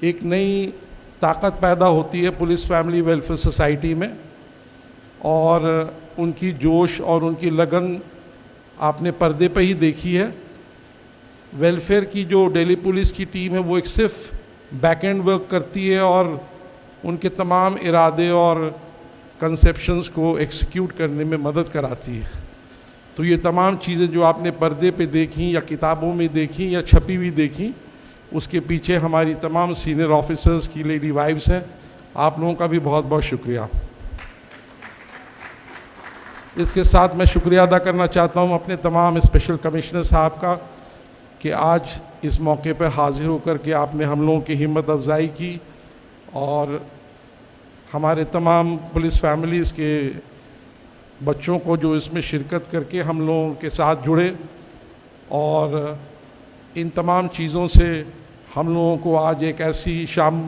एक नई ताकत पैदा होती है पुलिस फैमिली वेलफेयर सोसाइटी में, और उनकी जोश और उनकी लगन आपने पर्दे पे ही देखी है। वेलफेयर की जो दिल्ली पुलिस की टीम है वो एक सिर्फ बैक एंड वर्क करती है और उनके तमाम इरादे और कंसेप्शंस को एक्सिक्यूट करने में मदद कराती है। तो ये तमाम चीज़ें जो आपने पर्दे पे देखी या किताबों में देखी या छपी हुई देखी, उसके पीछे हमारी तमाम सीनियर ऑफिसर्स की लेडी वाइफ्स हैं। आप लोगों का भी बहुत बहुत शुक्रिया। इसके साथ मैं शुक्रिया अदा करना चाहता हूँ अपने तमाम स्पेशल कमिश्नर साहब का कि आज इस मौके पर हाजिर होकर के आपने हम लोगों की हिम्मत अफजाई की और हमारे तमाम पुलिस फैमिलीज़ के बच्चों को जो इसमें शिरकत करके हम लोगों के साथ जुड़े, और इन तमाम चीज़ों से हम लोगों को आज एक ऐसी शाम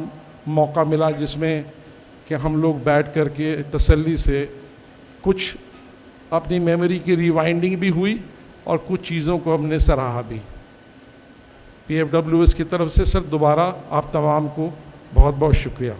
मौका मिला जिसमें कि हम लोग बैठ कर के तसल्ली से कुछ अपनी मेमोरी की रिवाइंडिंग भी हुई और कुछ चीज़ों को हमने सराहा भी। PFWS की तरफ से सर दोबारा आप तमाम को बहुत बहुत शुक्रिया।